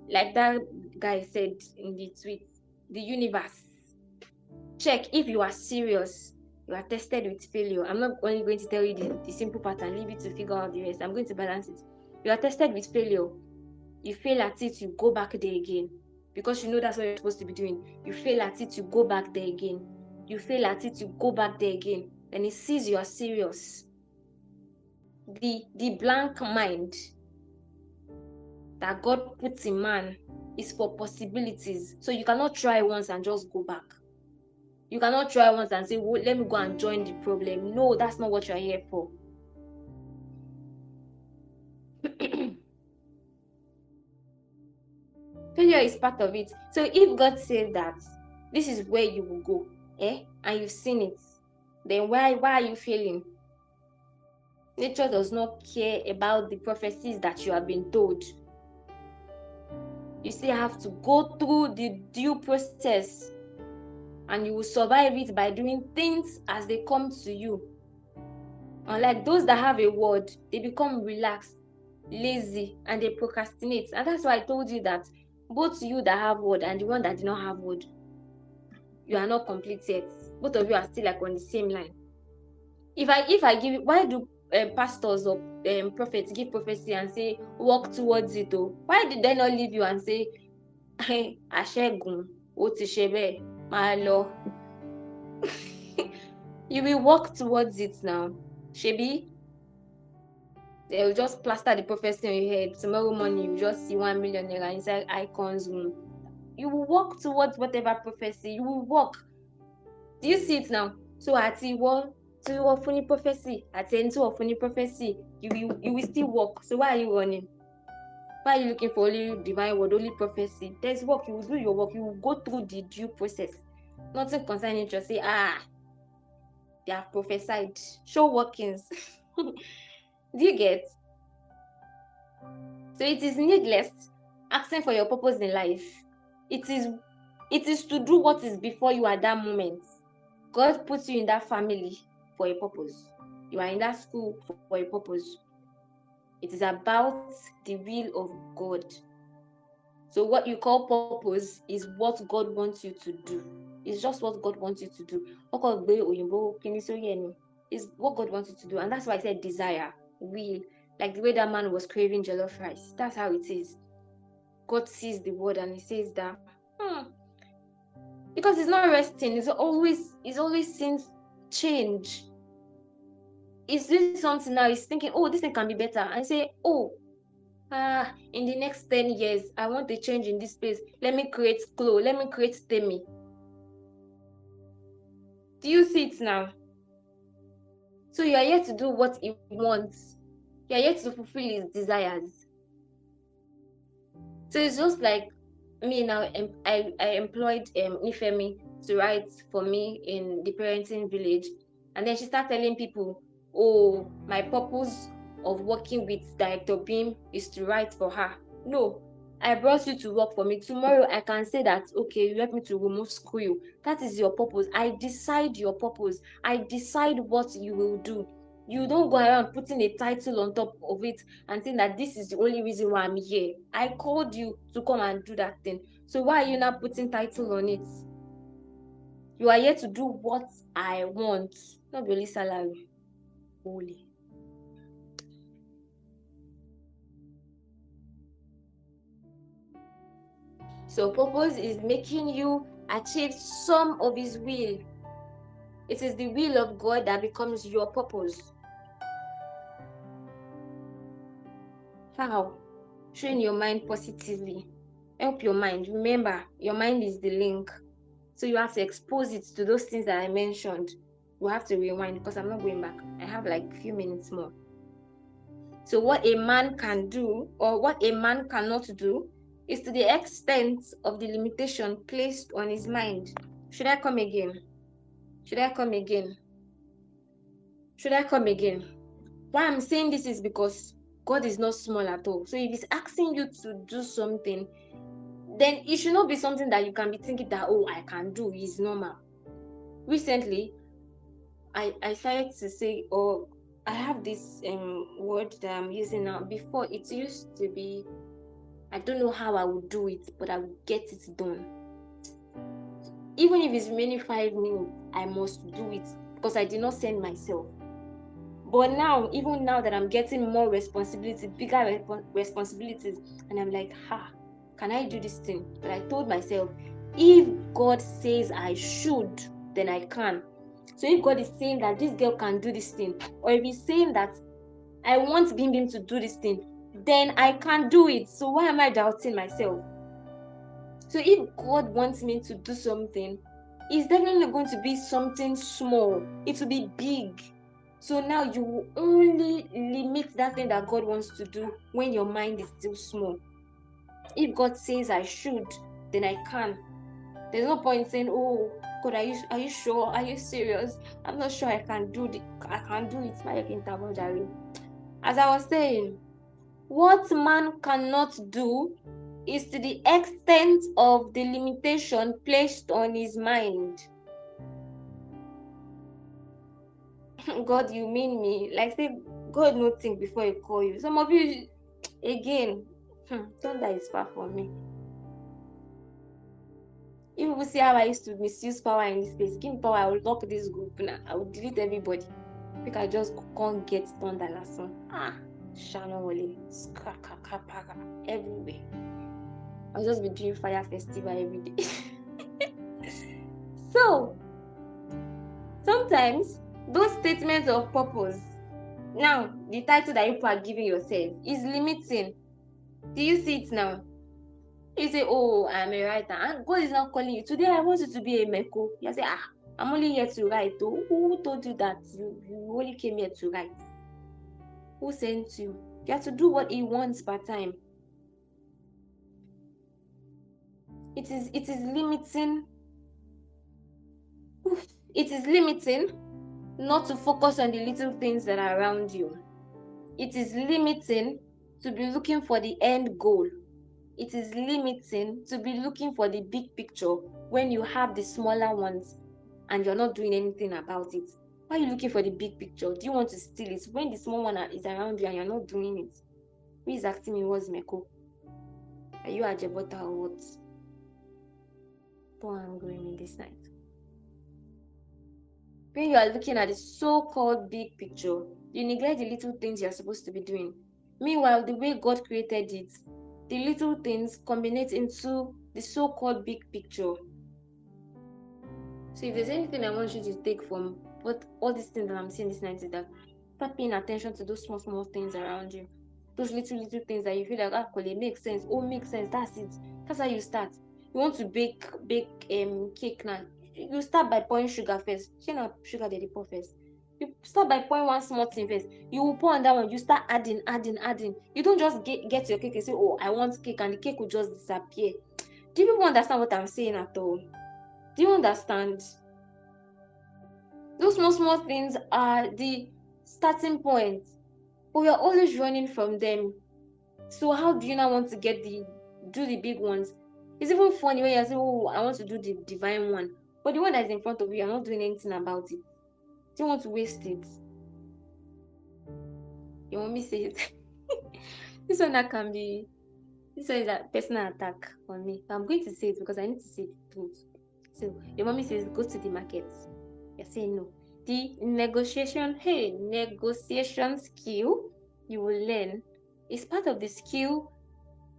like that guy said in the tweet, the universe, check if you are serious? You are tested with failure. I'm not only going to tell you the simple pattern, leave it to figure out the rest. I'm going to balance it. You are tested with failure. You fail at it, you go back there again. Because you know that's what you're supposed to be doing. You fail at it, you go back there again. You fail at it, you go back there again. And he sees you are serious. The blank mind that God puts in man is for possibilities. So you cannot try once and just go back. You cannot try once and say, well, let me go and join the problem. No, that's not what you're here for. Failure is part of it. So if God says that this is where you will go, and you've seen it, then why are you failing? Nature does not care about the prophecies that you have been told. You still have to go through the due process, and you will survive it by doing things as they come to you. Unlike those that have a word, they become relaxed, lazy, and they procrastinate. And that's why I told you that both you that have word and the one that did not have word, you are not complete yet. Both of you are still like on the same line. If I give, why do pastors or prophets give prophecy and say walk towards it? Why did they not leave you and say Ashegun o ti ṣe bẹ́ẹ̀ máa lọ? You will walk towards it now. Shebi, they will just plaster the prophecy on your head. Tomorrow morning you just see 1 million naira inside icons room. You will walk towards whatever prophecy. You will walk. Do you see it now? So àti ìwọ tí wọ́n fún ní prophecy àti ẹni tí wọ́n fún ní prophecy, you will still walk. So why are you running? Why are you looking for only divine word, only prophecy? There's work. You will do your work. You will go through the due process. Nothing concerning you. Say, they have prophesied. Show workings. Do you get? So it is needless asking for your purpose in life. It is to do what is before you at that moment. God puts you in that family for a purpose. You are in that school for a purpose. It is about the will of God. So what you call purpose is what God wants you to do. It's just what God wants you to do. It's what God wants you to do. And that's why I said desire, will. Like the way that man was craving jollof rice. That's how it is. God sees the word and he says that, because it's not resting. It's always seems change. Is this something now? He's thinking, this thing can be better. And say, in the next 10 years, I want a change in this place. Let me create Chloe. Let me create Temi. Do you see it now? So you are here to do what he wants. You are here to fulfill his desires. So it's just like me now. I employed Nifemi to write for me in the parenting village. And then she started telling people, my purpose of working with Director Beam is to write for her. No, I brought you to work for me. Tomorrow I can say that, okay, you help me to remove screw. That is your purpose. I decide your purpose. I decide what you will do. You don't go around putting a title on top of it and saying that this is the only reason why I'm here. I called you to come and do that thing. So why are you not putting title on it? You are here to do what I want, not really salary. Holy. So purpose is making you achieve some of his will. It is the will of God that becomes your purpose. How? Train your mind positively. Help your mind. Remember, your mind is the link. So you have to expose it to those things that I mentioned. We have to rewind because I'm not going back. I have like a few minutes more. So what a man can do or what a man cannot do is to the extent of the limitation placed on his mind. Should I come again? Should I come again? Should I come again? Why I'm saying this is because God is not small at all. So if he's asking you to do something, then it should not be something that you can be thinking that, oh, I can do. It's normal. Recently, I started to say, or I have this word that I'm using now. Before, it used to be, I don't know how I would do it, but I would get it done. Even if it's remaining 5 minutes, I must do it because I did not send myself. But now, even now that I'm getting more responsibility, bigger responsibilities, and I'm like, can I do this thing? But I told myself, if God says I should, then I can. So if God is saying that this girl can do this thing, or if he's saying that I want Bim to do this thing, then I can do it. So why am I doubting myself? So if God wants me to do something, it's definitely going to be something small. It will be big. So now you will only limit that thing that God wants to do when your mind is still small. If God says I should, then I can. There's no point saying, "Oh God, are you sure? Are you serious? I'm not sure I can do it. As I was saying, what man cannot do is to the extent of the limitation placed on his mind." God, you mean me? Like say, God no think before he call you. Some of you, again, thunder is far from me. You people see how I used to misuse power in this place. Give me power, I will lock this group now. I will delete everybody. Because I just can't get thunder last one. Shannon Wale, everywhere. I'll just be doing fire festival every day. So sometimes those statements of purpose, now the title that you are giving yourself is limiting. Do you see it now? You say, oh, I'm a writer, and God is not calling you. Today I want you to be a meko. You say, I'm only here to write. Oh, who told you that you only came here to write? Who sent you? You have to do what he wants per time. It is limiting. It is limiting not to focus on the little things that are around you. It is limiting to be looking for the end goal. It is limiting to be looking for the big picture when you have the smaller ones and you're not doing anything about it. Why are you looking for the big picture? Do you want to steal it when the small one is around you and you're not doing it? Who is asking me what's Meko? Are you Ajebota or what? Poor I'm going in this night. When you are looking at the so-called big picture, you neglect the little things you're supposed to be doing. Meanwhile, the way God created it, the little things combine into the so-called big picture. So if there's anything I want you to take from what all these things that I'm saying this night is that start paying attention to those small things around you. Those little things that you feel like, could it make sense? Oh, makes sense. That's it. That's how you start. You want to bake cake now. You start by pouring sugar first. Sugar they pour first. You start by pouring one small thing first. You will pour on that one. You start adding. You don't just get your cake and say, oh, I want cake, and the cake will just disappear. Do you people understand what I'm saying at all? Do you understand? Those small things are the starting point, but we are always running from them. So how do you now want to do the big ones? It's even funny when you say, oh, I want to do the divine one, but the one that is in front of you, you're not doing anything about it. Do you want to waste it? Your mommy says this one is a personal attack on me. I'm going to say it because I need to say the truth. So your mommy says go to the market. You're saying no. The negotiation skill you will learn is part of the skill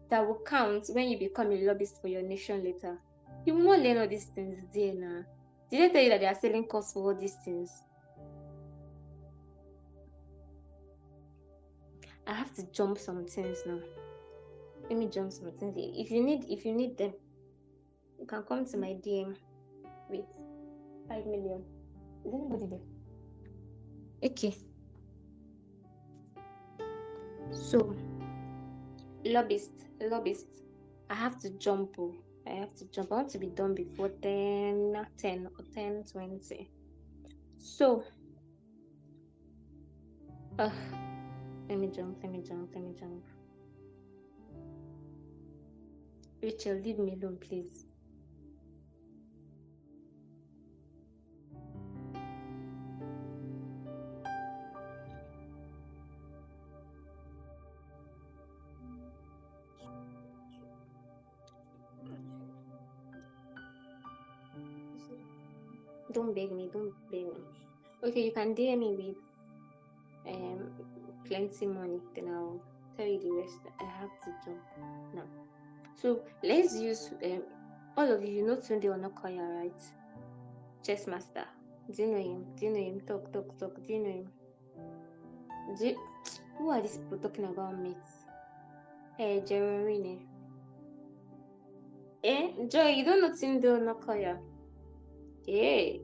that will count when you become a lobbyist for your nation later. You will not learn all these things there now. Did I tell you that they are selling course for all these things? I have to jump some things now. Let me jump some things. If you need them, you can come to my DM with 5 million. Is anybody there? Okay. So, lobbyist. I have to jump. I want to be done before 10 or 10:20. So, let me jump. Rachel, leave me alone, please. Don't beg me. Okay, you can DM me with plenty money, then I'll tell you the rest. I have to jump now. So let's use all of you know Tunde Onakoya, right? Chess master. Do you know him? Talk. Do you know him? Who are these people talking about mates? Hey, Jerorine. Joy, you don't know Tunde Onakoya? Hey.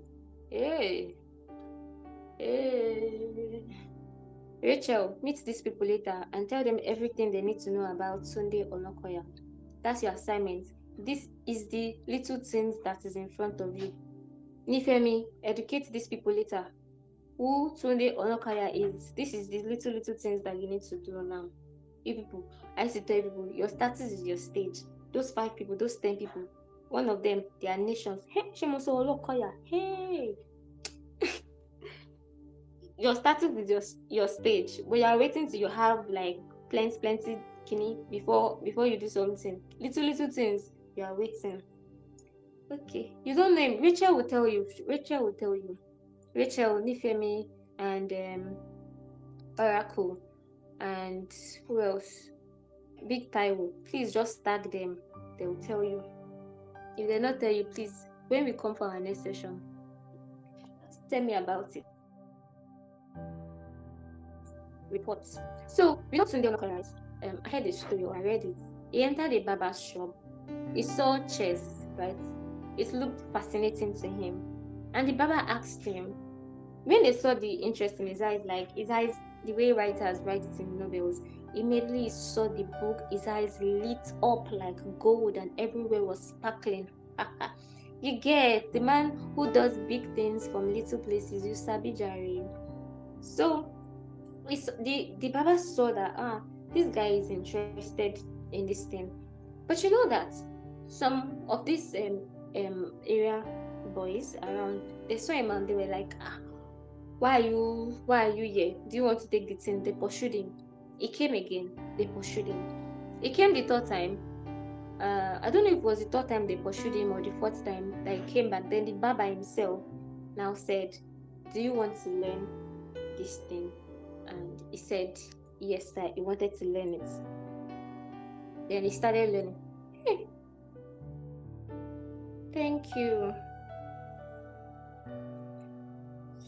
Rachel, meet these people later and tell them everything they need to know about Tunde Onakoya. That's your assignment. This is the little things that is in front of you. Nifemi, educate these people later. Who Tunde Onakoya is. This is the little things that you need to do now. You people, I used to tell people, your status is your stage. Those 5 people, those 10 people, one of them, they are nations. Hey, Shemoso Onakoya. Hey. Your status is your stage, but you are waiting till you have like plenty kidney before you do something. Little things you are waiting. Okay, you don't know him. Rachel will tell you. Rachel, Nifemi, and Oracle, and who else? Big Taiwo. Please just tag them. They will tell you. If they not tell you, please, when we come for our next session, tell me about it. Reports. So we know Tunde Onakoya, right? I heard the story, or I read it. He entered a barber's shop. He saw chess, right? It looked fascinating to him. And the barber asked him, when they saw the interest in his eyes, like his eyes, the way writers write it in novels, immediately he saw the book, his eyes lit up like gold and everywhere was sparkling. You get the man who does big things from little places, you sabi jare. So the barber saw that this guy is interested in this thing. But you know that some of these area boys around, they saw him and they were like, why are you here? Do you want to take the thing? They pursued him. He came again. They pursued him. He came the 3rd time. I don't know if it was the 3rd time they pursued him or the 4th time that he came back. Then the barber himself now said, do you want to learn this thing? And he said, yes, sir. He wanted to learn it. Then he started learning. Hey, thank you.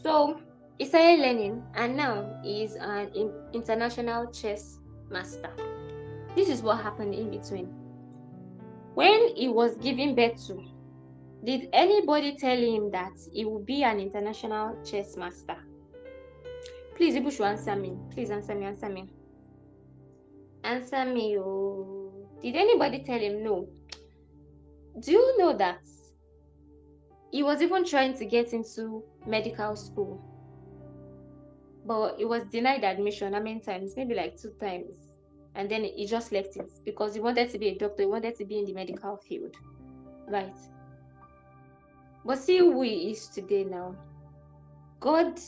So he started learning, and now he is an international chess master. This is what happened in between. When he was giving birth to, did anybody tell him that he would be an international chess master? Please, people should answer me. Please answer me. Answer me. Oh. Did anybody tell him no? Do you know that he was even trying to get into medical school, but he was denied admission how many times? Maybe like 2 times. And then he just left it because he wanted to be a doctor, he wanted to be in the medical field. Right. But see who he is today now. God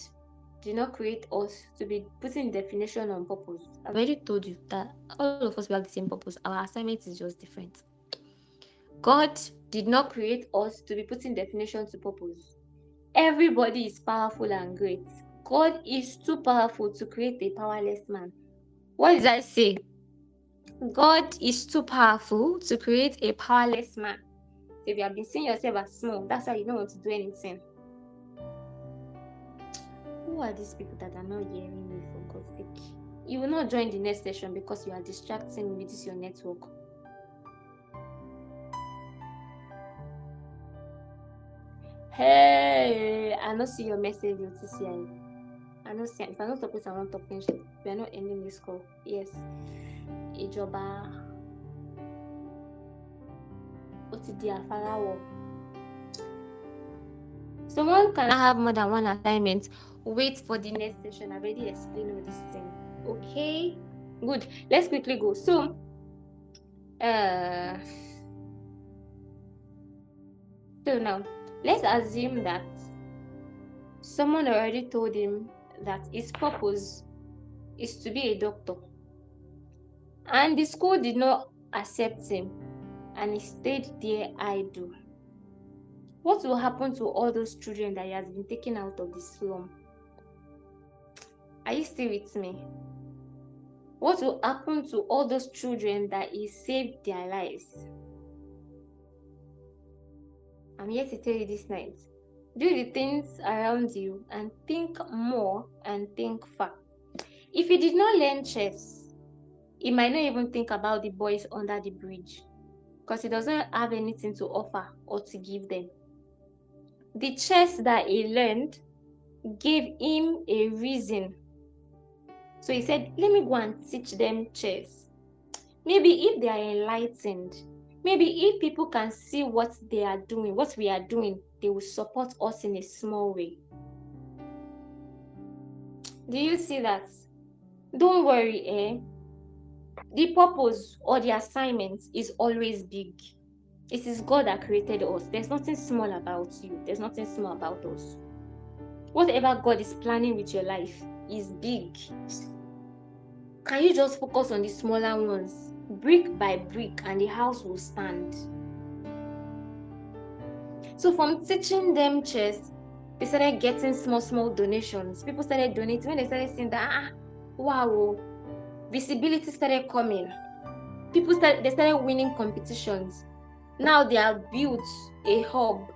did not create us to be putting definition on purpose. I've already told you that all of us, we have the same purpose. Our assignment is just different. God did not create us to be putting definition to purpose. Everybody is powerful and great. God is too powerful to create a powerless man. What did I say? God is too powerful to create a powerless man. If you have been seeing yourself as small, that's why you don't want to do anything. Who are these people that are not hearing me, for God's sake? You will not join the next session because you are distracting me with this your network. Hey, I don't see your message, TCI. I don't see. If I don't talk with someone talking, we are not ending this call. Yes. Ìjọba ó ti di àfarawọ̀. Someone can have more than one assignment. Wait for the next session. I've already explained all this thing. Okay, good. Let's quickly go. So, now let's assume that someone already told him that his purpose is to be a doctor, and the school did not accept him, and he stayed there idle. What will happen to all those children that he has been taken out of the slum? Are you still with me? What will happen to all those children that he saved their lives? I'm here to tell you this night. Do the things around you and think more and think far. If he did not learn chess, he might not even think about the boys under the bridge because he doesn't have anything to offer or to give them. The chess that he learned gave him a reason. So he said, let me go and teach them chess. Maybe if they are enlightened, maybe if people can see what they are doing, what we are doing, they will support us in a small way. Do you see that? Don't worry, the purpose or the assignment is always big. It is God that created us. There's nothing small about you. There's nothing small about us. Whatever God is planning with your life is big. Can you just focus on the smaller ones, brick by brick, and the house will stand? So from teaching them chess, they started getting small donations. People started donating. When they started seeing that, wow, visibility started coming. They started winning competitions. Now they have built a hub.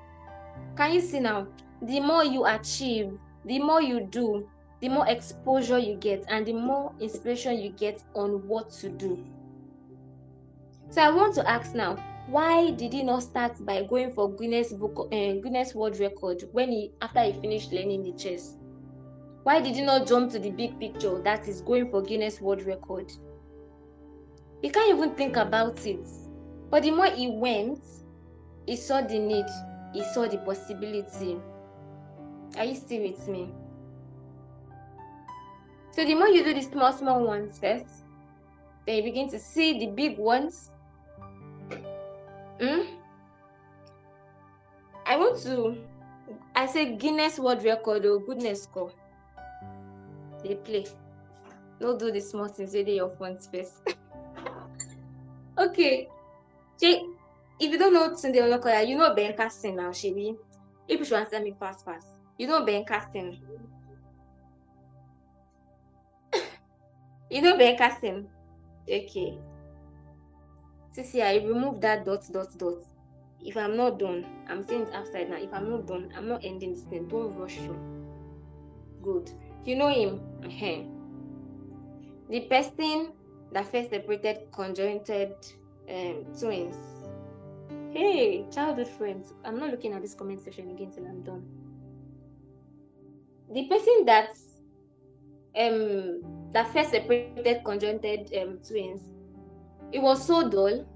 Can you see now? The more you achieve, the more you do, the more exposure you get, and the more inspiration you get on what to do. So I want to ask now, why did he not start by going for Guinness World Record after he finished learning the chess? Why did he not jump to the big picture, that is going for Guinness World Record? He can't even think about it. But the more he went, he saw the need, he saw the possibility. Are you still with me? So the more you do the small ones first, then you begin to see the big ones. I say Guinness World Record or goodness score. They play. Don't do the small things, they your phones first. Okay. If you don't know Tunde Olokoya, you know Ben Casting now, Shebi. If you should answer me fast. You know Ben Casting. You know Ben Casting. Okay. See, I remove that dot. If I'm not done, I'm saying it outside now. If I'm not done, I'm not ending this thing. Don't rush you. Good. You know him. The person that first separated conjoined twins. Hey, childhood friends. I'm not looking at this comment section again till I'm done. The person that first separated conjoined twins, it was so dull,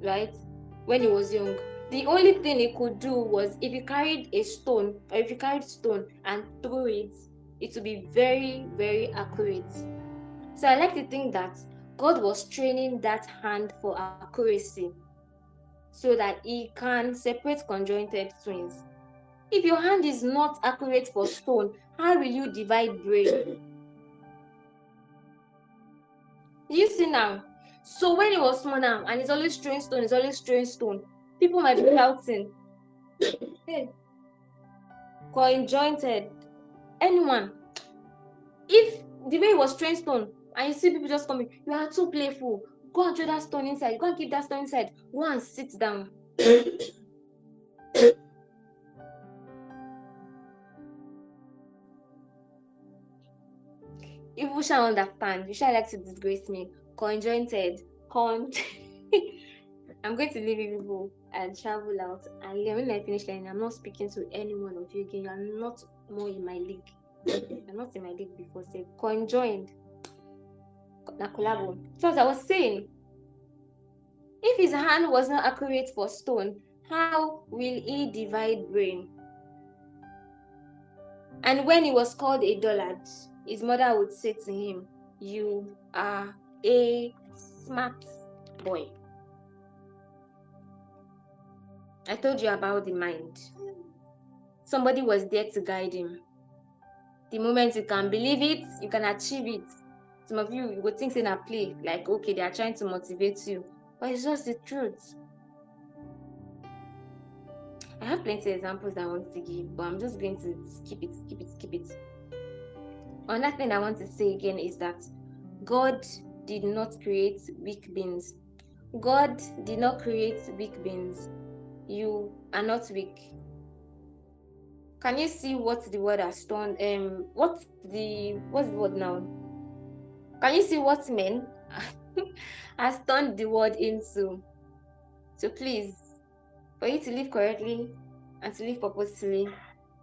right? When he was young, the only thing he could do was if he carried stone and threw it, it would be very, very accurate. So I like to think that God was training that hand for accuracy so that he can separate conjoined twins. If your hand is not accurate for stone, how will you divide brain? You see now? So when he was small now, and he's always throwing stone, people might be shouting, hey, conjoined, anyone. If the way he was throwing stone, and you see people just coming, you are too playful, Go and throw that stone inside. Go and keep that stone inside. Go and sit down. If you shall understand, you shall like to disgrace me. Conjointed. I'm going to leave you people and travel out. And when I finish learning, I'm not speaking to any one of you again. You are not more in my league. You're not in my league before. Say conjoined. Na collabo. So as I was saying, if his hand was not accurate for stone, how will he divide brain? And when he was called a dullard, his mother would say to him, "You are a smart boy." I told you about the mind. Somebody was there to guide him. The moment you can believe it, you can achieve it. Some of you would think in a play, like, okay, they are trying to motivate you. But it's just the truth. I have plenty of examples that I want to give, but I'm just going to skip it. Another thing I want to say again is that God did not create weak beings. God did not create weak beings. You are not weak. Can you see what the word has turned? What's the word now? Can you see what men has turned the word into? So please, for you to live correctly and to live purposefully,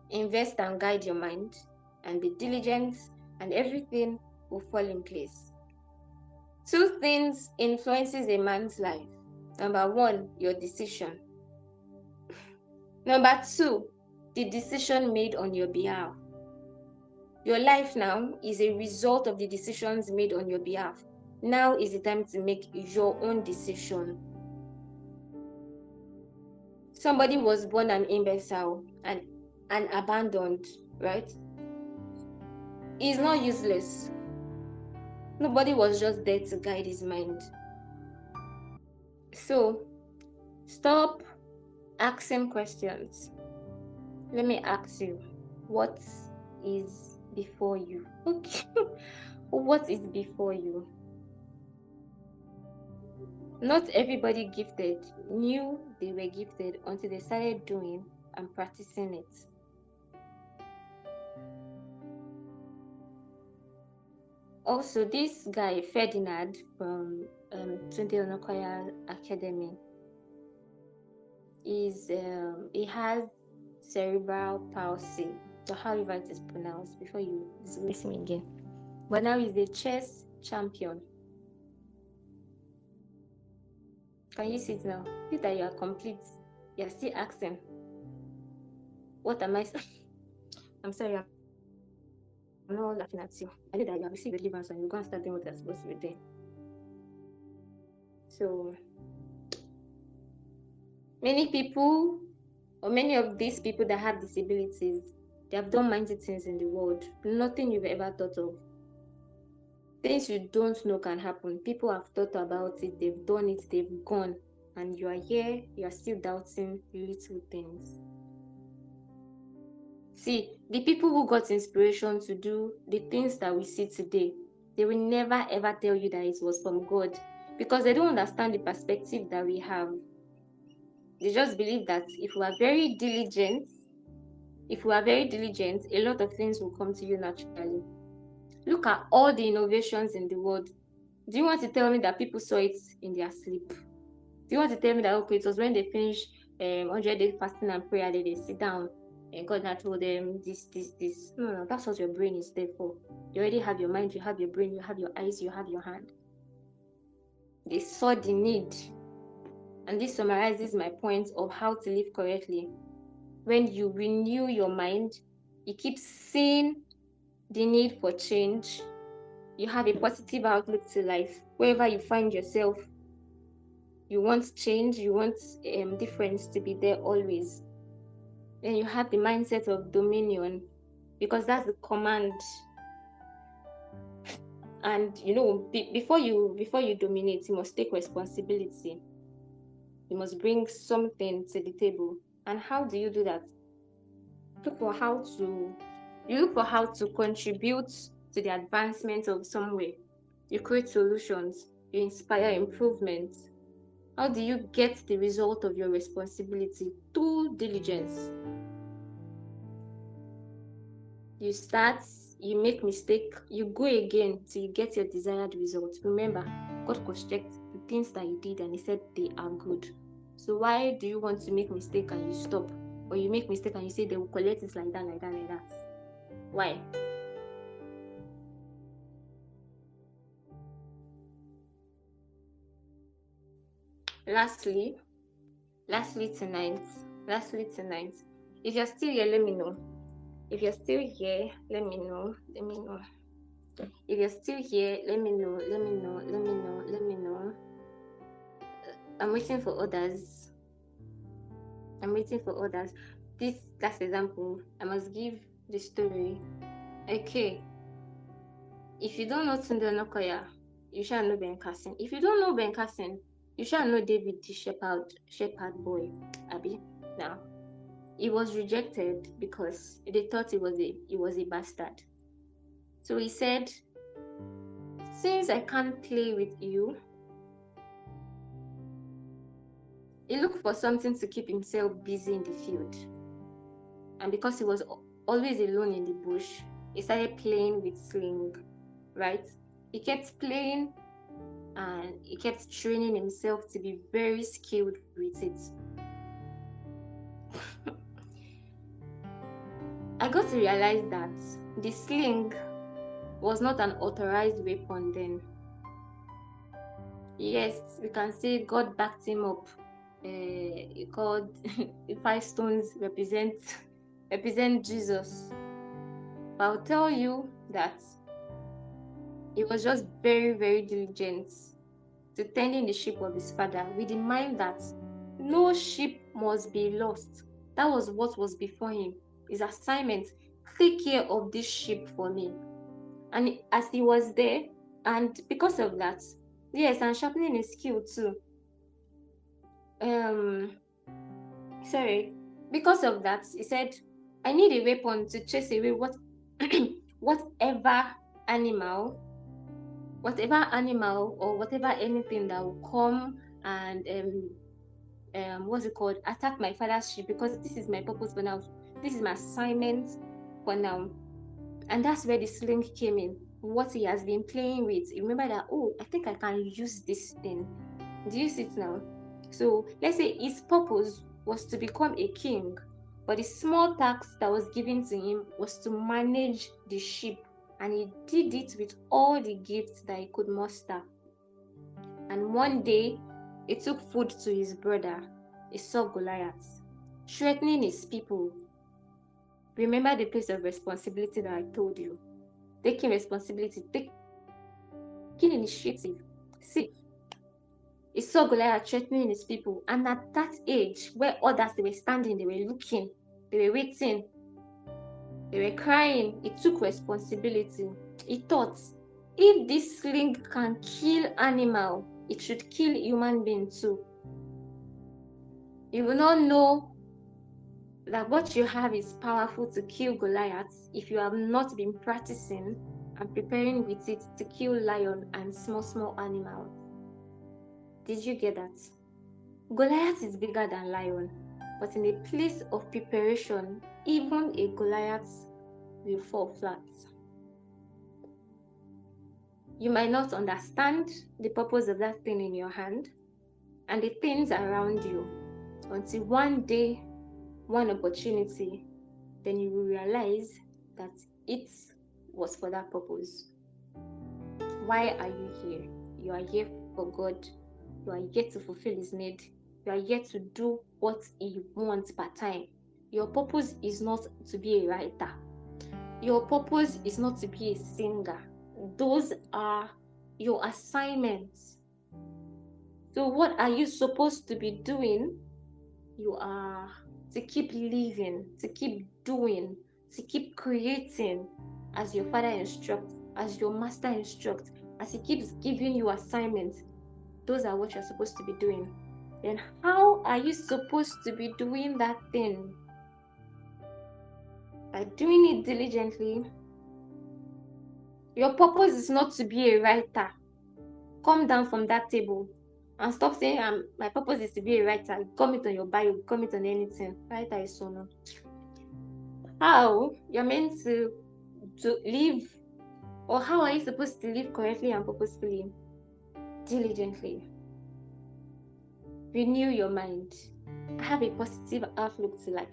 invest and guide your mind and be diligent, and everything will fall in place. 2 things influences a man's life. Number 1, your decision. Number 2, the decision made on your behalf. Your life now is a result of the decisions made on your behalf. Now is the time to make your own decision. Somebody was born an imbecile and abandoned, right? He's not useless. Nobody was just there to guide his mind. So stop asking questions. Let me ask you, what is before you? Okay. What is before you? Not everybody gifted knew they were gifted until they started doing and practicing it. Also, this guy, Ferdinand from Tunde Onakoya Academy, he has cerebral palsy, or however it is pronounced, before you dismiss me again. But now he's a chess champion. Can you see it now? See that you are complete. You're still asking, what am I? I'm sorry, I'm not laughing at you. I know that you have received deliverance and you're going to start doing what you're supposed to be doing. So, many people, or many of these people that have disabilities, they have done mighty things in the world. Nothing you've ever thought of. Things you don't know can happen. People have thought about it, they've done it, they've gone. And you are here, you are still doubting little things. See, the people who got inspiration to do the things that we see today, they will never ever tell you that it was from God, because they don't understand the perspective that we have. They just believe that if we are very diligent, a lot of things will come to you naturally. Look at all the innovations in the world. Do you want to tell me that people saw it in their sleep? Do you want to tell me that, okay, it was when they finished 100-day fasting and prayer that they sit down and God now told them this? No, that's what your brain is there for. You already have your mind, you have your brain, you have your eyes, you have your hand. They saw the need. And this summarizes my point of how to live correctly. When you renew your mind, you keep seeing the need for change. You have a positive outlook to life. Wherever you find yourself, you want change, you want difference to be there always. Then you have the mindset of dominion, because that's the command. And before you dominate, you must take responsibility. You must bring something to the table. And how do you do that? You look for how to contribute to the advancement of somewhere. You create solutions. you inspire improvement. How do you get the result of your responsibility? Through diligence. You start, you make mistake, you go again till you get your desired result. Remember, God constructs the things that you did and He said they are good. So why do you want to make mistake and you stop? Or you make mistake and you say they will collect it like that, like that, like that? Why? Lastly tonight, if you're still here, let me know. If you're still here, let me know. If you're still here, let me know. I'm waiting for others. This last example, I must give the story. Okay. If you don't know Tunde Onakoya, you shall know Ben Carson. If you don't know Ben Carson, you shall know David the shepherd boy. Abi. Now, he was rejected because they thought he was a bastard. So he said, since I can't play with you, he looked for something to keep himself busy in the field. And because he was always alone in the bush, he started playing with sling, right? He kept playing and he kept training himself to be very skilled with it. I got to realize that the sling was not an authorized weapon then. Yes, we can say God backed him up. He called the 5 stones represent Jesus. But I'll tell you that he was just very, very diligent to tending the sheep of his father with the mind that no sheep must be lost. That was what was before him. His assignment, take care of this sheep for me. And as he was there, and because of that, yes, and sharpening his skill too. Because of that, he said, I need a weapon to chase away whatever animal or whatever anything that will come and attack my father's sheep, because this is my purpose for now. This is my assignment for now. And that's where the sling came in. What he has been playing with. Remember that, I think I can use this thing. Do you see it now? So let's say his purpose was to become a king, but the small task that was given to him was to manage the sheep, and he did it with all the gifts that he could muster. And one day, he took food to his brother. He saw Goliath threatening his people. Remember the place of responsibility that I told you. Taking responsibility, taking initiative. See, he saw Goliath threatening his people, and at that age, where others they were standing, they were looking, they were waiting, they were crying, he took responsibility. He thought, if this sling can kill animal, it should kill human being too. You will not know that what you have is powerful to kill Goliath if you have not been practicing and preparing with it to kill lion and small animals. Did you get that? Goliath is bigger than lion, but in a place of preparation, even a Goliath will fall flat. You might not understand the purpose of that thing in your hand and the things around you until one day, one opportunity, then you will realize that it was for that purpose. Why are you here? You are here for God. You are here to fulfill His need. You are here to do what He wants part time. Your purpose is not to be a writer. Your purpose is not to be a singer. Those are your assignments. So what are you supposed to be doing? You are to keep living, to keep doing, to keep creating as your father instructs, as your master instructs, as he keeps giving you assignments. Those are what you're supposed to be doing. Then how are you supposed to be doing that thing? By doing it diligently. Your purpose is not to be a writer. come down from that table and stop saying my purpose is to be a writer. Come it on your bio, come it on anything. Writer is so no. How you're meant to live, or how are you supposed to live correctly and purposefully? Diligently. Renew your mind. Have a positive outlook to life.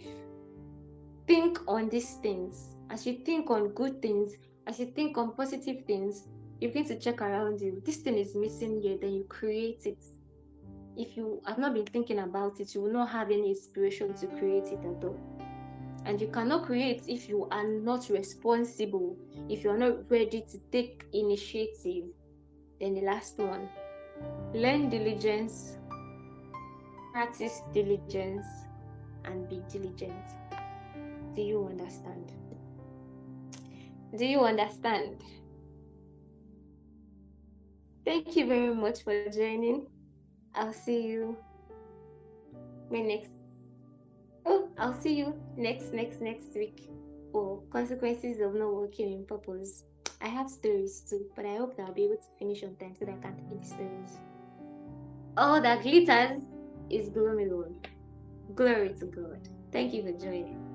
Think on these things. As you think on good things, as you think on positive things, you begin to check around you. This thing is missing here, then you create it. If you have not been thinking about it, you will not have any inspiration to create it at all. And you cannot create if you are not responsible, if you are not ready to take initiative. Then the last one, learn diligence, practice diligence, and be diligent. Do you understand? Do you understand? Thank you very much for joining. I'll see you next. Oh, I'll see you next week for consequences of not working in purpose. I have stories too, but I hope that I'll be able to finish on time so that I can finish the stories. All that glitters is GLOMILONE. Glory to God. Thank you for joining.